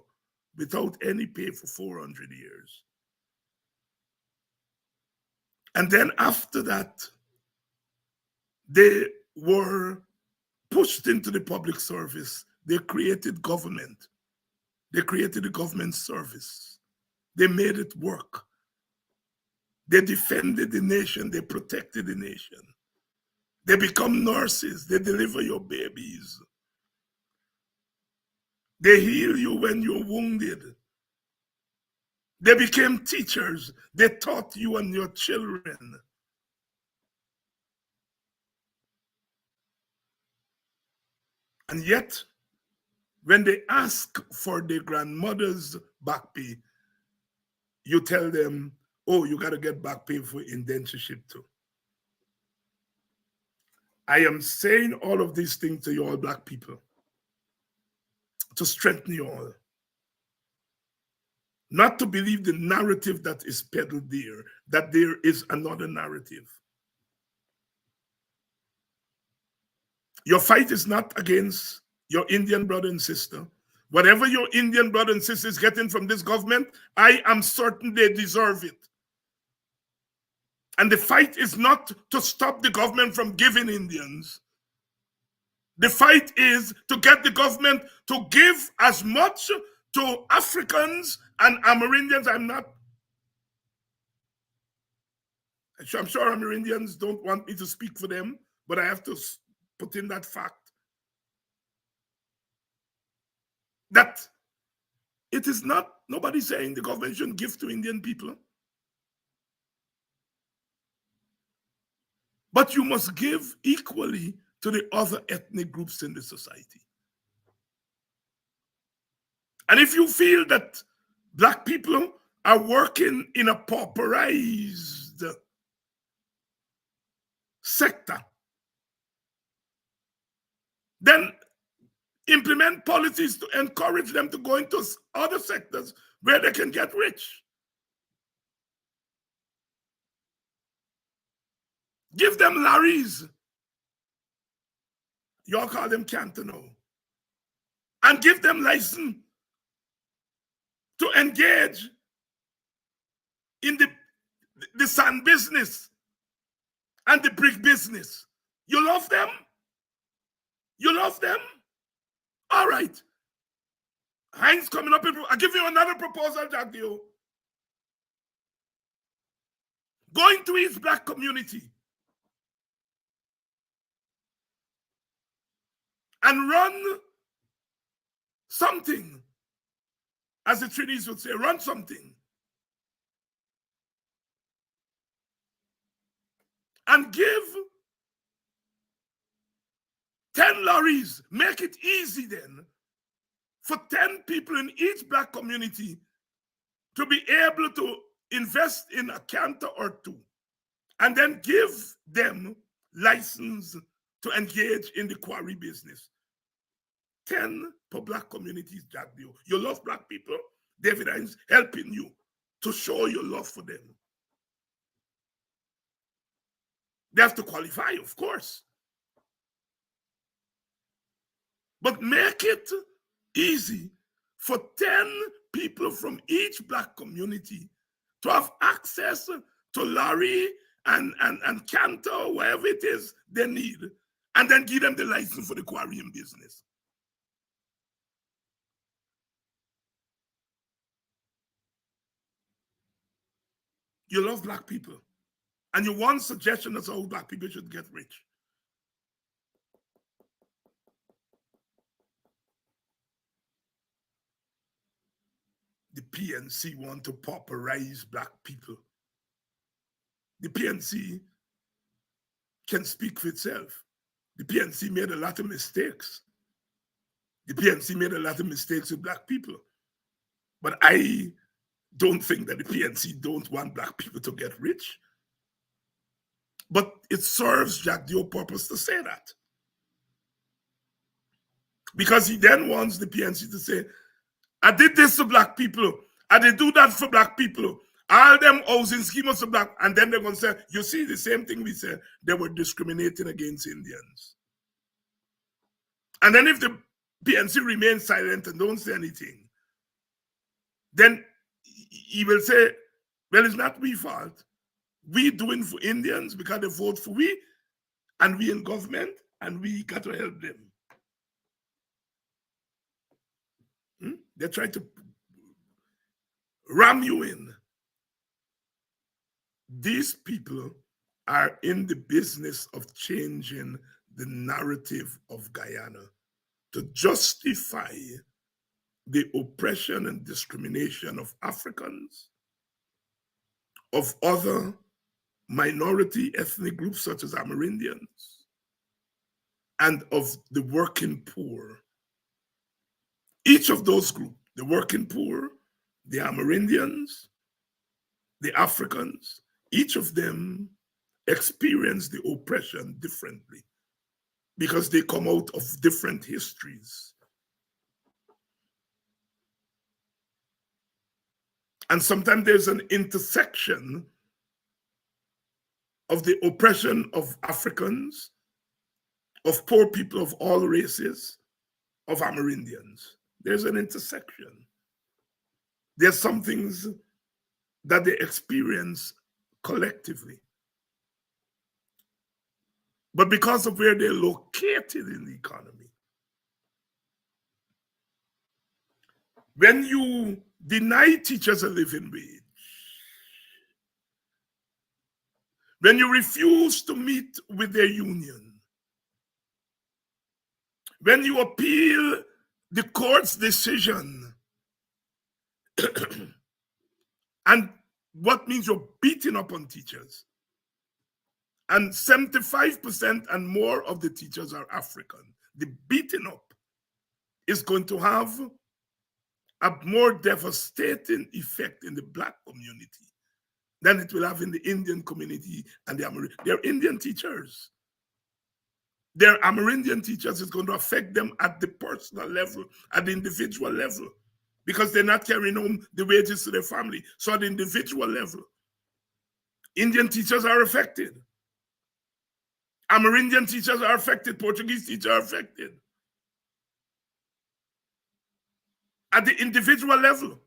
S1: without any pay for 400 years. And then after that, they were pushed into the public service. They created government. They created a government service. They made it work. They defended the nation. They protected the nation. They become nurses. They deliver your babies. They heal you when you're wounded. They became teachers. They taught you and your children. And yet, when they ask for their grandmother's back pay, you tell them, oh, you got to get back pay for indentureship too. I am saying all of these things to you all black people to strengthen you all. Not to believe the narrative that is peddled there, that there is another narrative. Your fight is not against your Indian brother and sister. Whatever your Indian brother and sister is getting from this government, I am certain they deserve it. And the fight is not to stop the government from giving Indians. The fight is to get the government to give as much to Africans and Amerindians. I'm sure Amerindians don't want me to speak for them, but I have to put in that fact. That it is not, nobody's saying the government shouldn't give to Indian people. But you must give equally to the other ethnic groups in the society. And if you feel that black people are working in a pauperized sector, then implement policies to encourage them to go into other sectors where they can get rich. Give them lorries. Y'all call them Cantano. And give them license to engage in the sand business and the brick business. You love them? You love them? All right. Heinz coming up. I'll give you another proposal, Jagdio. Going to his black community and run something, as the Trinis would say, run something. And give 10 lorries. Make it easy then for 10 people in each black community to be able to invest in a canter or two, and then give them license to engage in the quarry business. 10 per black communities, Jagdio. You love black people. David is helping you to show your love for them. They have to qualify, of course. But make it easy for 10 people from each black community to have access to lorry and canter, whatever it is they need, and then give them the license for the quarrying business. you love black people, and you want suggestion as to how black people should get rich. The PNC want to pauperize black people. The PNC can speak for itself. The PNC made a lot of mistakes. The PNC made a lot of mistakes with black people. But I don't think that the PNC don't want black people to get rich. But it serves Jack Dio purpose to say that. Because he then wants the PNC to say, I did this to black people. I did do that for black people. All them housing schemes for black. And then they're going to say, you see, the same thing we said, they were discriminating against Indians. And then if the PNC remains silent and don't say anything, then he will say, well, it's not we fault. We doing for Indians because they vote for we, and we in government, and we got to help them. They try to ram you in. These people are in the business of changing the narrative of Guyana to justify the oppression and discrimination of Africans, of other minority ethnic groups such as Amerindians, and of the working poor. Each of those groups, the working poor, the Amerindians, the Africans, each of them experience the oppression differently because they come out of different histories. And sometimes there's an intersection of the oppression of Africans, of poor people of all races, of Amerindians. There's an intersection. There's some things that they experience collectively. But because of where they're located in the economy, when you deny teachers a living wage, when you refuse to meet with their union, when you appeal the court's decision, and what means you're beating up on teachers, and 75% and more of the teachers are African, the beating up is going to have a more devastating effect in the black community than it will have in the Indian community and the Amerindian. They're Indian teachers. Their Amerindian teachers is going to affect them at the personal level, at the individual level, because they're not carrying home the wages to their family. So at the individual level, Indian teachers are affected. Amerindian teachers are affected. Portuguese teachers are affected. At the individual level.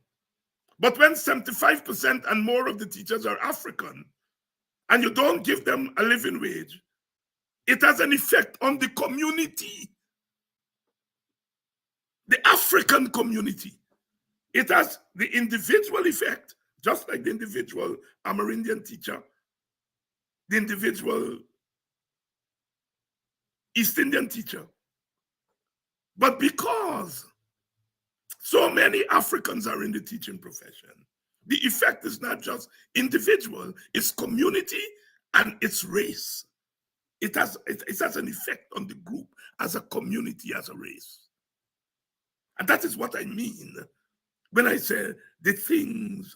S1: But when 75% and more of the teachers are African, and you don't give them a living wage, it has an effect on the community, the African community. It has the individual effect, just like the individual Amerindian teacher, the individual East Indian teacher. But because so many Africans are in the teaching profession, the effect is not just individual, it's community and it's race. It has an effect on the group as a community, as a race. And that is what I mean when I say the things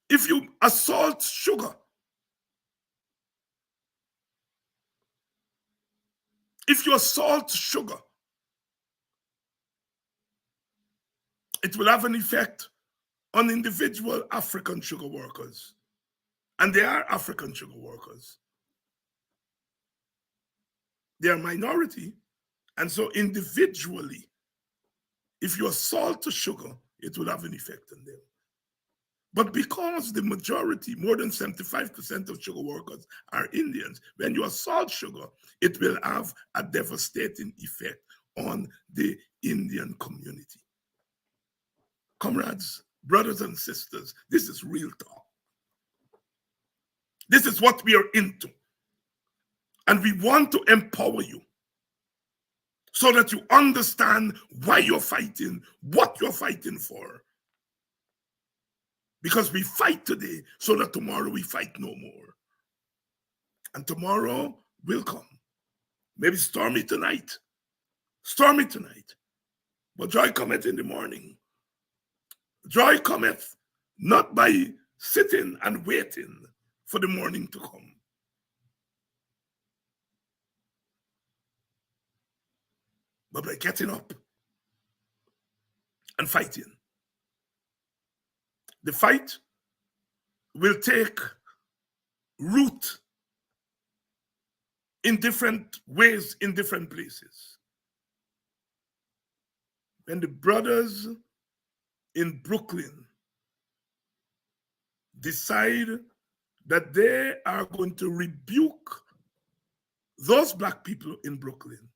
S1: if you assault sugar, it will have an effect on individual African sugar workers. And they are African sugar workers. They are a minority. And so individually, if you assault the sugar, it will have an effect on them. But because the majority, more than 75% of sugar workers are Indians, when you assault sugar, it will have a devastating effect on the Indian community. Comrades, brothers and sisters, this is real talk. This is what we are into. And we want to empower you so that you understand why you're fighting, what you're fighting for. Because we fight today so that tomorrow we fight no more. And tomorrow will come. Maybe stormy tonight. Stormy tonight. But joy cometh in the morning. Joy cometh not by sitting and waiting for the morning to come. But by getting up and fighting. The fight will take root in different ways, in different places. When the brothers in Brooklyn decide that they are going to rebuke those black people in Brooklyn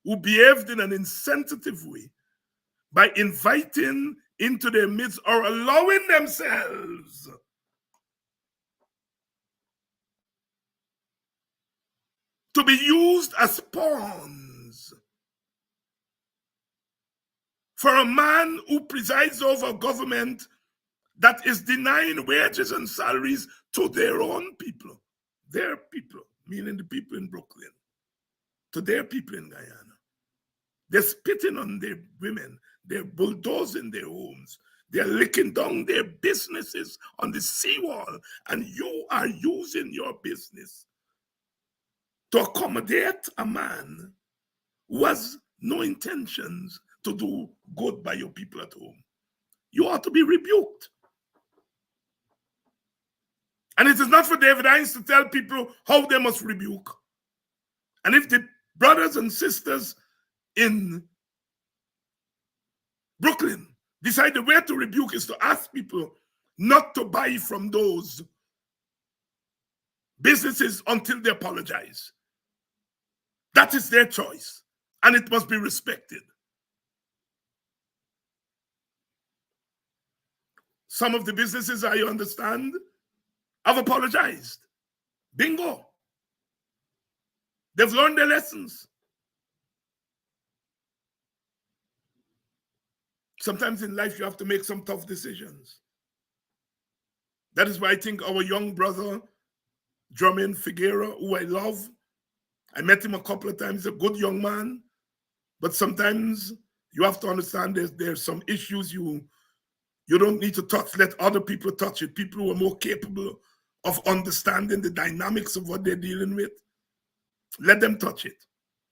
S1: who behaved in an insensitive way by inviting into their midst or allowing themselves to be used as pawns for a man who presides over a government that is denying wages and salaries to their own people. Their people, meaning the people in Brooklyn, to their people in Guyana. They're spitting on their women. They're bulldozing their homes. They're licking down their businesses on the seawall. And you are using your business to accommodate a man who has no intentions to do good by your people at home. You ought to be rebuked. And it is not for David Hines to tell people how they must rebuke. And if the brothers and sisters in Brooklyn decide the way to rebuke is to ask people not to buy from those businesses until they apologize, that is their choice, and it must be respected. Some of the businesses, I understand, have apologized. Bingo. They've learned their lessons. Sometimes in life you have to make some tough decisions. That is why I think our young brother, Drummond Figueroa, who I love, I met him a couple of times, a good young man, but sometimes you have to understand there's some issues you don't need to touch. Let other people touch it. People who are more capable of understanding the dynamics of what they're dealing with, let them touch it.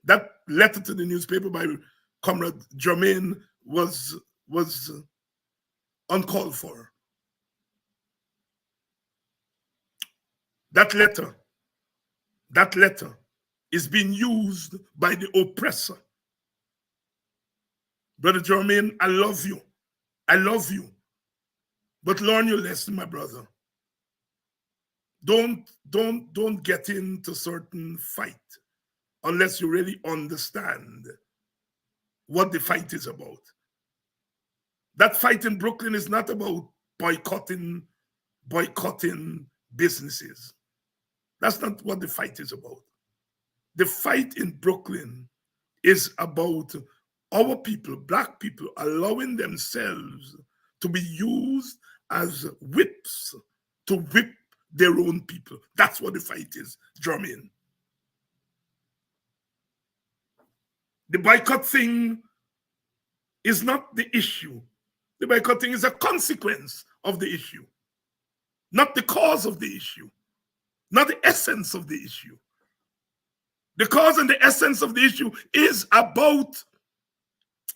S1: That letter to the newspaper by Comrade Jermaine was uncalled for. That letter is being used by the oppressor. Brother Jermaine, I love you. I love you. But learn your lesson, my brother. Don't get into certain fight unless you really understand what the fight is about. That fight in Brooklyn is not about boycotting businesses. That's not what the fight is about. The fight in Brooklyn is about our people, black people, allowing themselves to be used as whips to whip their own people. That's what the fight is, Jermaine. The boycott thing is not the issue. The boycott thing is a consequence of the issue, not the cause of the issue, not the essence of the issue. The cause and the essence of the issue is about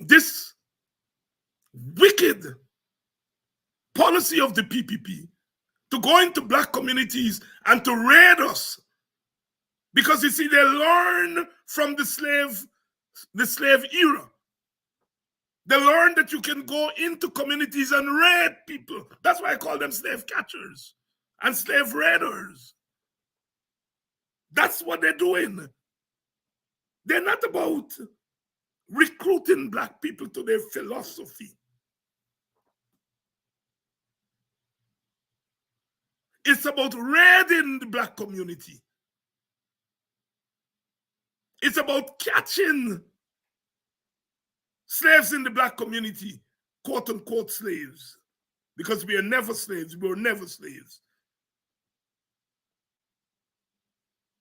S1: this wicked policy of the PPP to go into black communities and to raid us. Because you see, they learn from the slave era. They learn that you can go into communities and raid people. That's why I call them slave catchers and slave raiders. That's what they're doing. They're not about recruiting black people to their philosophy. It's about raiding the black community. It's about catching slaves in the black community, quote unquote slaves, because we are never slaves. We were never slaves.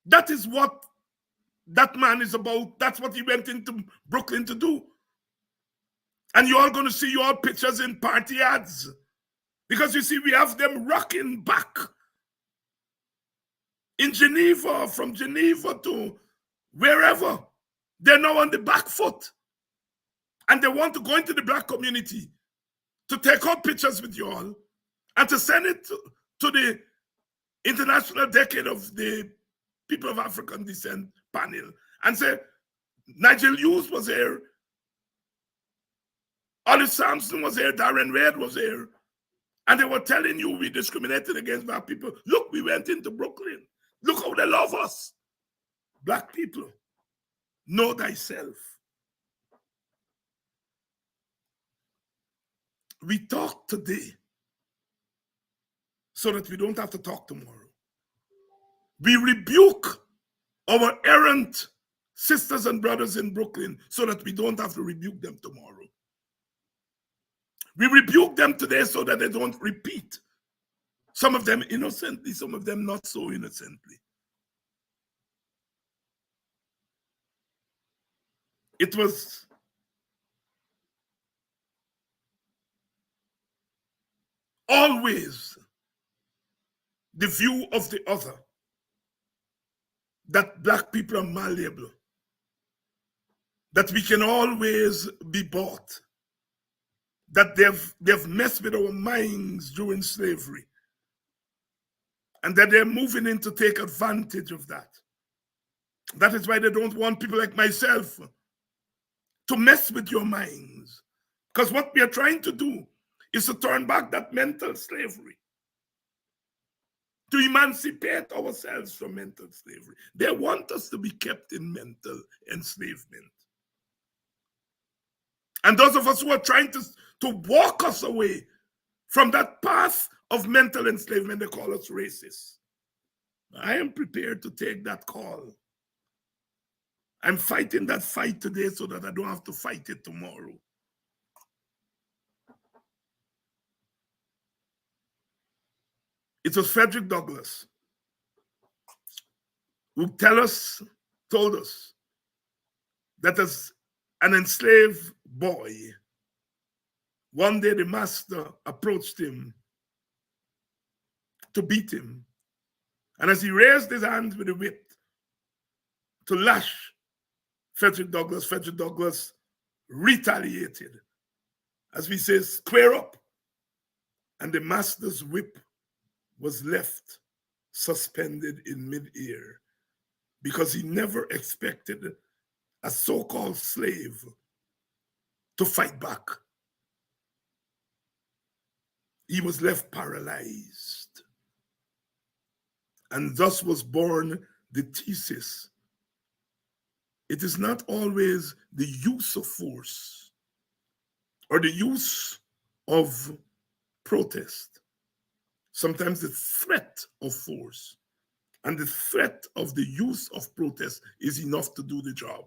S1: That is what that man is about. That's what he went into Brooklyn to do. And you're all going to see your pictures in party ads. Because you see, we have them rocking back in Geneva, from Geneva to wherever. They're now on the back foot. And they want to go into the black community to take out pictures with you all and to send it to the International Decade of the People of African Descent panel and say, Nigel Hughes was here, Olive Sampson was here, Darren Wade was here, and they were telling you we discriminated against black people. Look, we went into Brooklyn. Look how they love us. Black people, know thyself. We talk today so that we don't have to talk tomorrow. We rebuke our errant sisters and brothers in Brooklyn so that we don't have to rebuke them tomorrow. We rebuke them today so that they don't repeat. Some of them innocently, some of them not so innocently. It was always the view of the other that black people are malleable, that we can always be bought, that they've messed with our minds during slavery, and that they're moving in to take advantage of that. That is why they don't want people like myself to mess with your minds. Because what we are trying to do is to turn back that mental slavery, to emancipate ourselves from mental slavery. They want us to be kept in mental enslavement. And those of us who are trying to walk us away from that path of mental enslavement, they call us racists. I am prepared to take that call. I'm fighting that fight today so that I don't have to fight it tomorrow. It was Frederick Douglass who told us that as an enslaved boy, one day the master approached him to beat him. And as he raised his hands with a whip to lash Frederick Douglass retaliated. As we say, square up. And the master's whip was left suspended in mid-air because he never expected a so-called slave to fight back. He was left paralyzed. And thus was born the thesis. It is not always the use of force or the use of protest. Sometimes the threat of force and the threat of the use of protest is enough to do the job.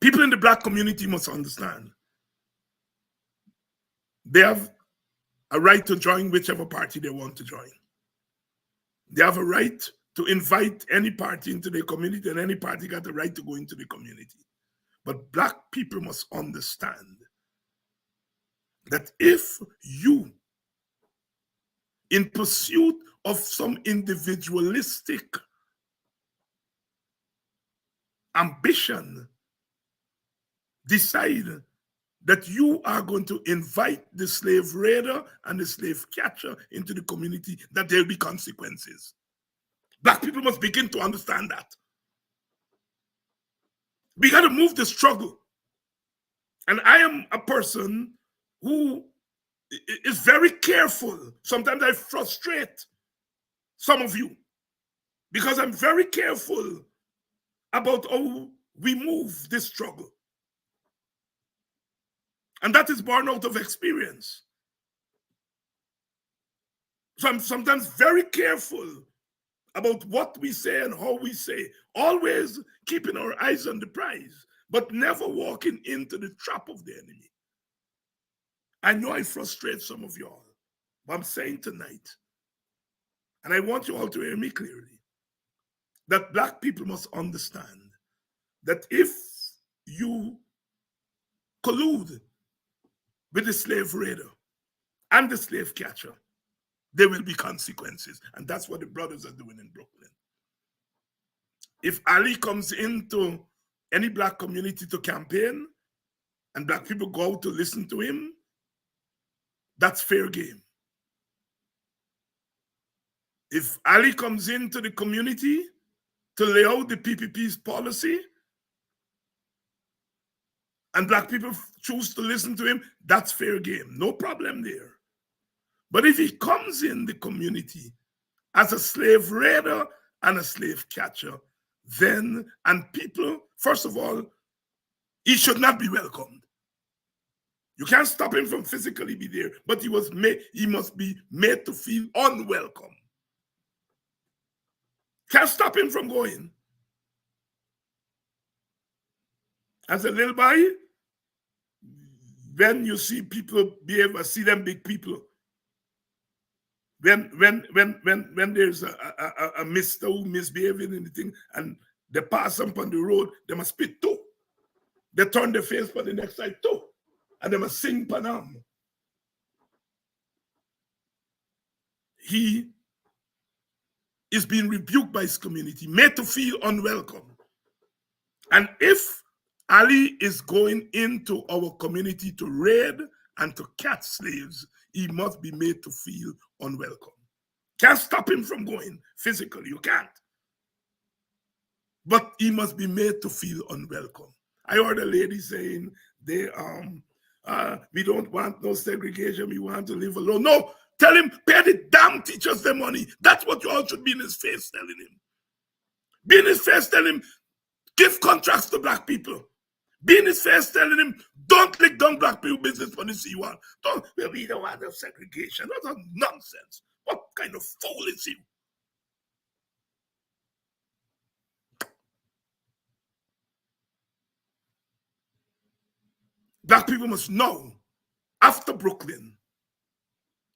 S1: People in the black community must understand they have a right to join whichever party they want to join. They have a right to invite any party into their community, and any party got the right to go into the community. But black people must understand that if you, in pursuit of some individualistic ambition, decide that you are going to invite the slave raider and the slave catcher into the community, that there will be consequences. Black people must begin to understand that. We got to move the struggle. And I am a person who is very careful. Sometimes I frustrate some of you because I'm very careful about how we move this struggle. And that is born out of experience. sometimes very careful about what we say and how we say, always keeping our eyes on the prize, but never walking into the trap of the enemy. I know I frustrate some of y'all, but I'm saying tonight, and I want you all to hear me clearly, that Black people must understand that if you collude with the slave raider and the slave catcher, there will be consequences. And that's what the brothers are doing in Brooklyn. If Ali comes into any Black community to campaign and Black people go out to listen to him, that's fair game. If Ali comes into the community to lay out the PPP's policy and Black people choose to listen to him, that's fair game. No problem there. But if he comes in the community as a slave raider and a slave catcher, then, and people, first of all, he should not be welcomed. You can't stop him from physically be there, but he must be made to feel unwelcome. Can't stop him from going. As a little boy, when you see people behave, see them big people. When there's a mister who misbehaving in the thing and they pass them on the road, they must spit too. They turn their face for the next side too. And they must sing Panam. He is being rebuked by his community, made to feel unwelcome. And if Ali is going into our community to raid and to catch slaves, he must be made to feel unwelcome. Can't stop him from going physically, you can't. But he must be made to feel unwelcome. I heard a lady saying, we don't want no segregation, we want to live alone. No, tell him, pay the damn teachers their money. That's what you all should be in his face telling him. Be in his face telling him, give contracts to Black people. Be in his face telling him, don't lick down Black people business for the C1. We don't want no segregation. That's nonsense. What kind of fool is you? Black people must know, after Brooklyn,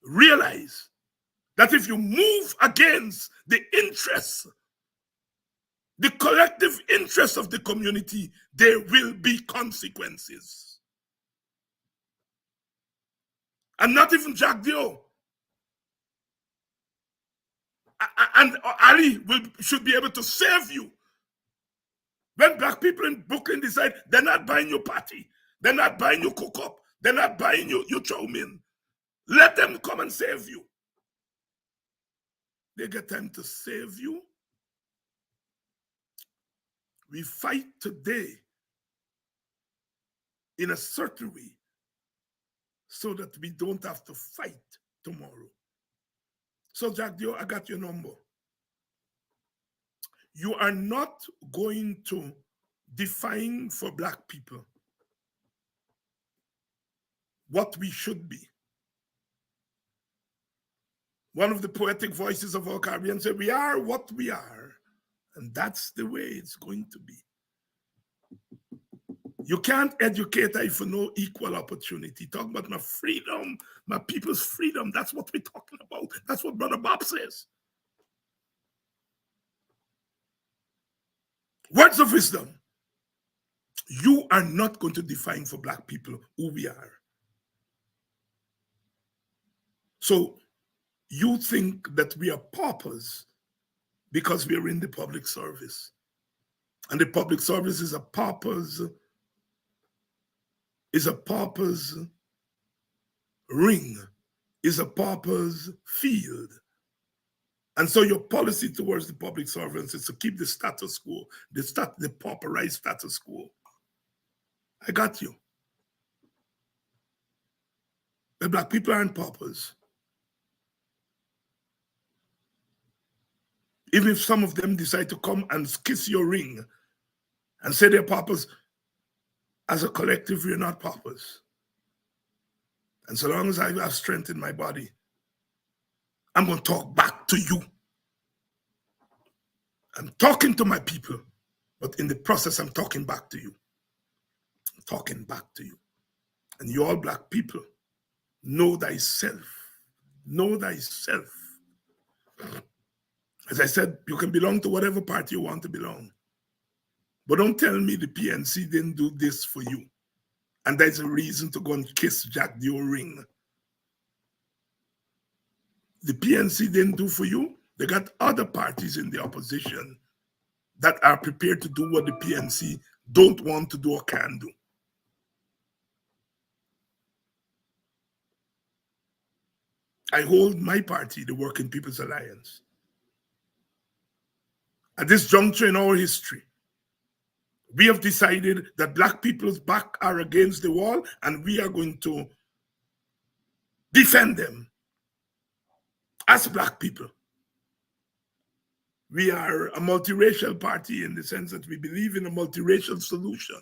S1: realize that if you move against the interests, the collective interests of the community, there will be consequences. And not even Jack Dio. And Ali should be able to save you. When Black people in Brooklyn decide they're not buying your party, they're not buying your cook-up, they're not buying your chow mein, let them come and save you. They get time to save you. We fight today in a certain way so that we don't have to fight tomorrow. So, Jack Dio, I got your number. You are not going to define for Black people what we should be. One of the poetic voices of our Caribbean said, we are what we are. And that's the way it's going to be. You can't educate if you no equal opportunity. Talk about my freedom, my people's freedom. That's what we're talking about. That's what Brother Bob says. Words of wisdom. You are not going to define for Black people who we are. So you think that we are paupers because we are in the public service. And the public service is a pauper's ring, is a pauper's field. And so your policy towards the public servants is to keep the status quo, the pauperized status quo. I got you. The Black people aren't paupers. Even if some of them decide to come and kiss your ring and say they're paupers, as a collective, we're not paupers. And so long as I have strength in my body, I'm going to talk back to you. I'm talking to my people, but in the process, I'm talking back to you. I'm talking back to you. And you all black people, know thyself. Know thyself. As I said, you can belong to whatever party you want to belong. But don't tell me the PNC didn't do this for you. And that's a reason to go and kiss Jack the O-ring. The PNC didn't do for you. They got other parties in the opposition that are prepared to do what the PNC don't want to do or can do. I hold my party, the Working People's Alliance. At this juncture in our history, we have decided that black people's back are against the wall and we are going to defend them as black people. We are a multiracial party in the sense that we believe in a multiracial solution.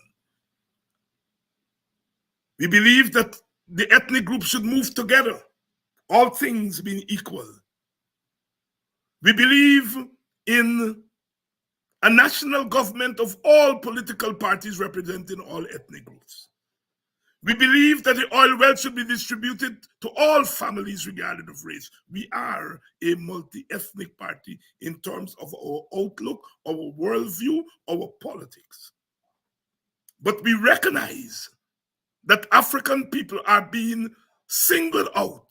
S1: We believe that the ethnic groups should move together, all things being equal. We believe in a national government of all political parties representing all ethnic groups. We believe that the oil wealth should be distributed to all families regardless of race. We are a multi-ethnic party in terms of our outlook, our worldview, our politics. But we recognize that African people are being singled out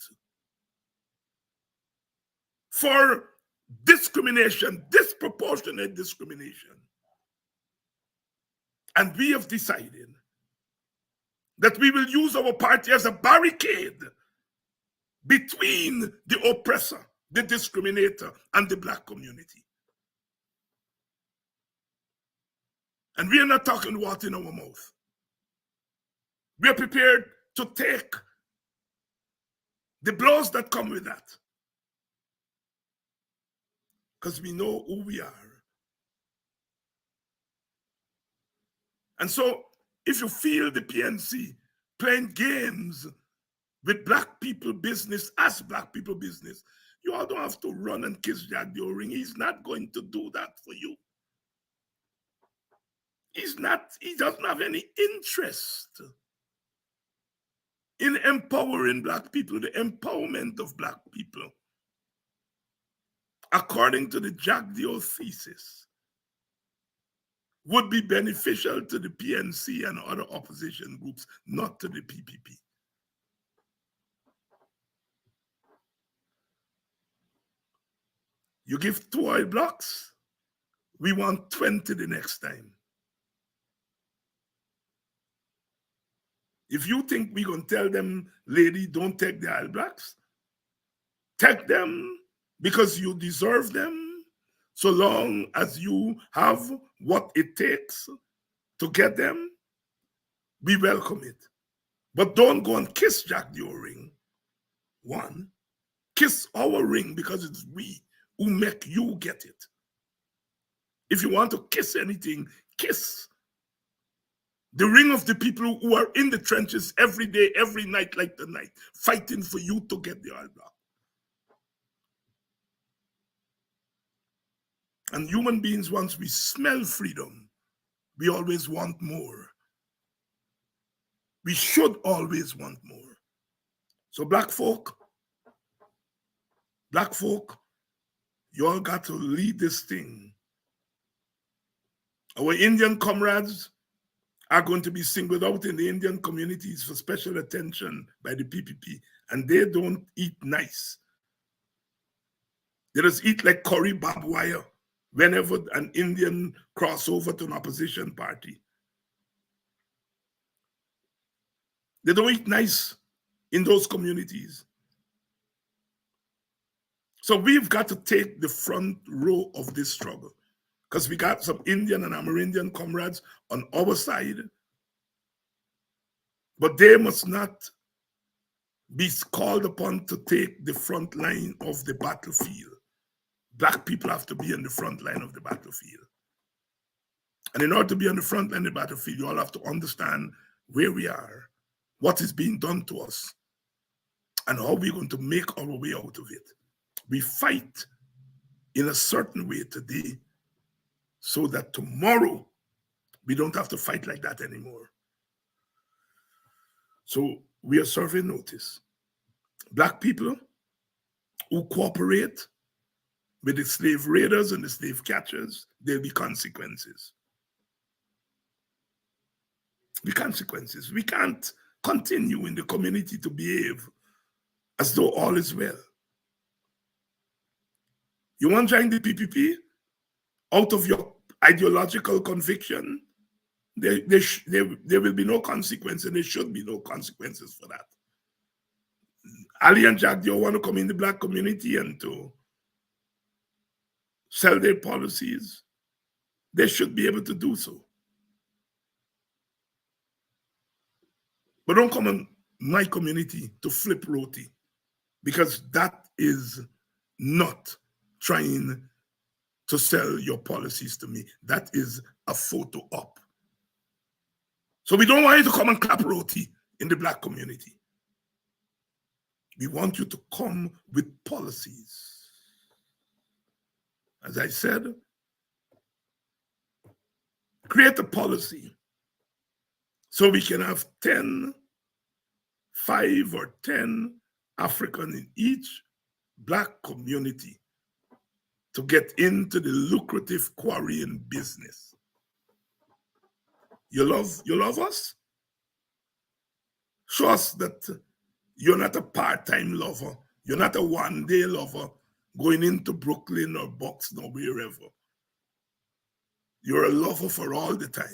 S1: for discrimination, disproportionate discrimination. And we have decided that we will use our party as a barricade between the oppressor, the discriminator, and the black community. And we are not talking water in our mouth. We are prepared to take the blows that come with that. Because we know who we are. And so, if you feel the PNC playing games with black people business as black people business, you all don't have to run and kiss Jack the O-ring. He's not going to do that for you. He doesn't have any interest in empowering black people, the empowerment of black people. According to the Jack the O thesis, would be beneficial to the PNC and other opposition groups, not to the PPP. You give 2 oil blocks, we want 20 the next time. If you think we're going to tell them, lady, don't take the oil blocks, take them because you deserve them, so long as you have what it takes to get them, we welcome it. But don't go and kiss Jack the O-ring. One, kiss our ring because it's we who make you get it. If you want to kiss anything, kiss the ring of the people who are in the trenches every day, every night like the night, fighting for you to get the oil block. And human beings, once we smell freedom, we always want more. We should always want more. So black folk, you all got to lead this thing. Our Indian comrades are going to be singled out in the Indian communities for special attention by the PPP, and they don't eat nice. They just eat like curry barbed wire whenever an Indian cross over to an opposition party. They don't eat nice in those communities. So we've got to take the front row of this struggle because we got some Indian and Amerindian comrades on our side, but they must not be called upon to take the front line of the battlefield. Black people have to be on the front line of the battlefield. And in order to be on the front line of the battlefield, you all have to understand where we are, what is being done to us, and how we're going to make our way out of it. We fight in a certain way today so that tomorrow we don't have to fight like that anymore. So we are serving notice. Black people who cooperate with the slave raiders and the slave catchers, there'll be consequences. The consequences. We can't continue in the community to behave as though all is well. You want to join the PPP out of your ideological conviction? There will be no consequence, and there should be no consequences for that. Ali and Jack, you want to come in the black community and to sell their policies? They should be able to do so. But don't come in my community to flip roti, because that is not trying to sell your policies to me. That is a photo op. So we don't want you to come and clap roti in the black community. We want you to come with policies. As I said, create a policy so we can have 5 or 10 African in each black community to get into the lucrative quarrying business. You love us? Show us that you're not a part-time lover. You're not a one-day lover going into Brooklyn or Buxton or wherever. You're a lover for all the time.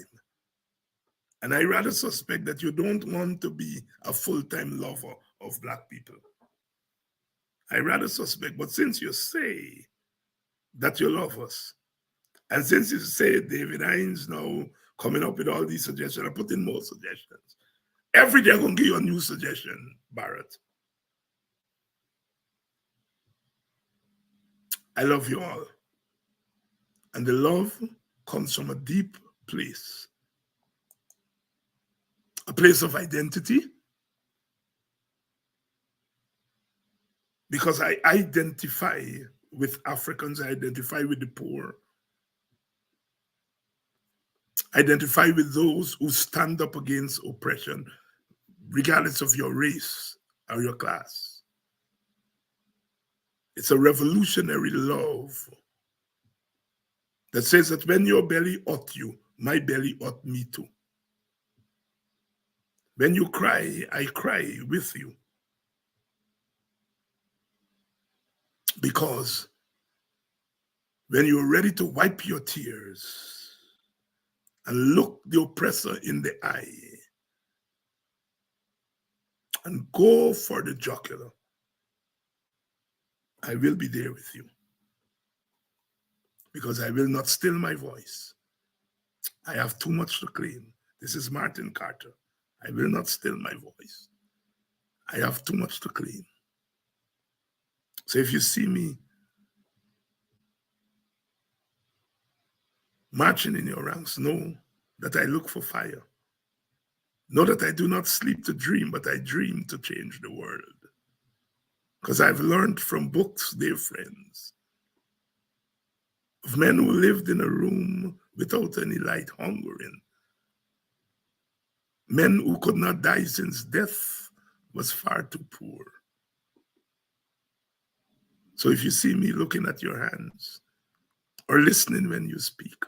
S1: And I rather suspect that you don't want to be a full-time lover of black people. I rather suspect, but since you say that you love us, and since you say David Hines now coming up with all these suggestions, I put in more suggestions. Every day I'm going to give you a new suggestion, Barrett. I love you all. And the love comes from a deep place. A place of identity. Because I identify with Africans, I identify with the poor. Identify with those who stand up against oppression, regardless of your race or your class. It's a revolutionary love that says that when your belly ought you, my belly ought me too. When you cry, I cry with you. Because when you're ready to wipe your tears and look the oppressor in the eye and go for the jugular, I will be there with you. Because I will not still my voice. I have too much to claim. This is Martin Carter. I will not still my voice. I have too much to claim. So if you see me marching in your ranks, know that I look for fire. Know that I do not sleep to dream, but I dream to change the world. Because I've learned from books, dear friends, of men who lived in a room without any light hungering. Men who could not die since death was far too poor. So if you see me looking at your hands, or listening when you speak,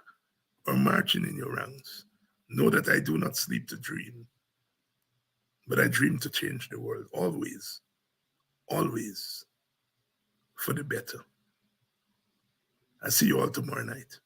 S1: or marching in your ranks, know that I do not sleep to dream, but I dream to change the world, always, always for the better. I'll see you all tomorrow night.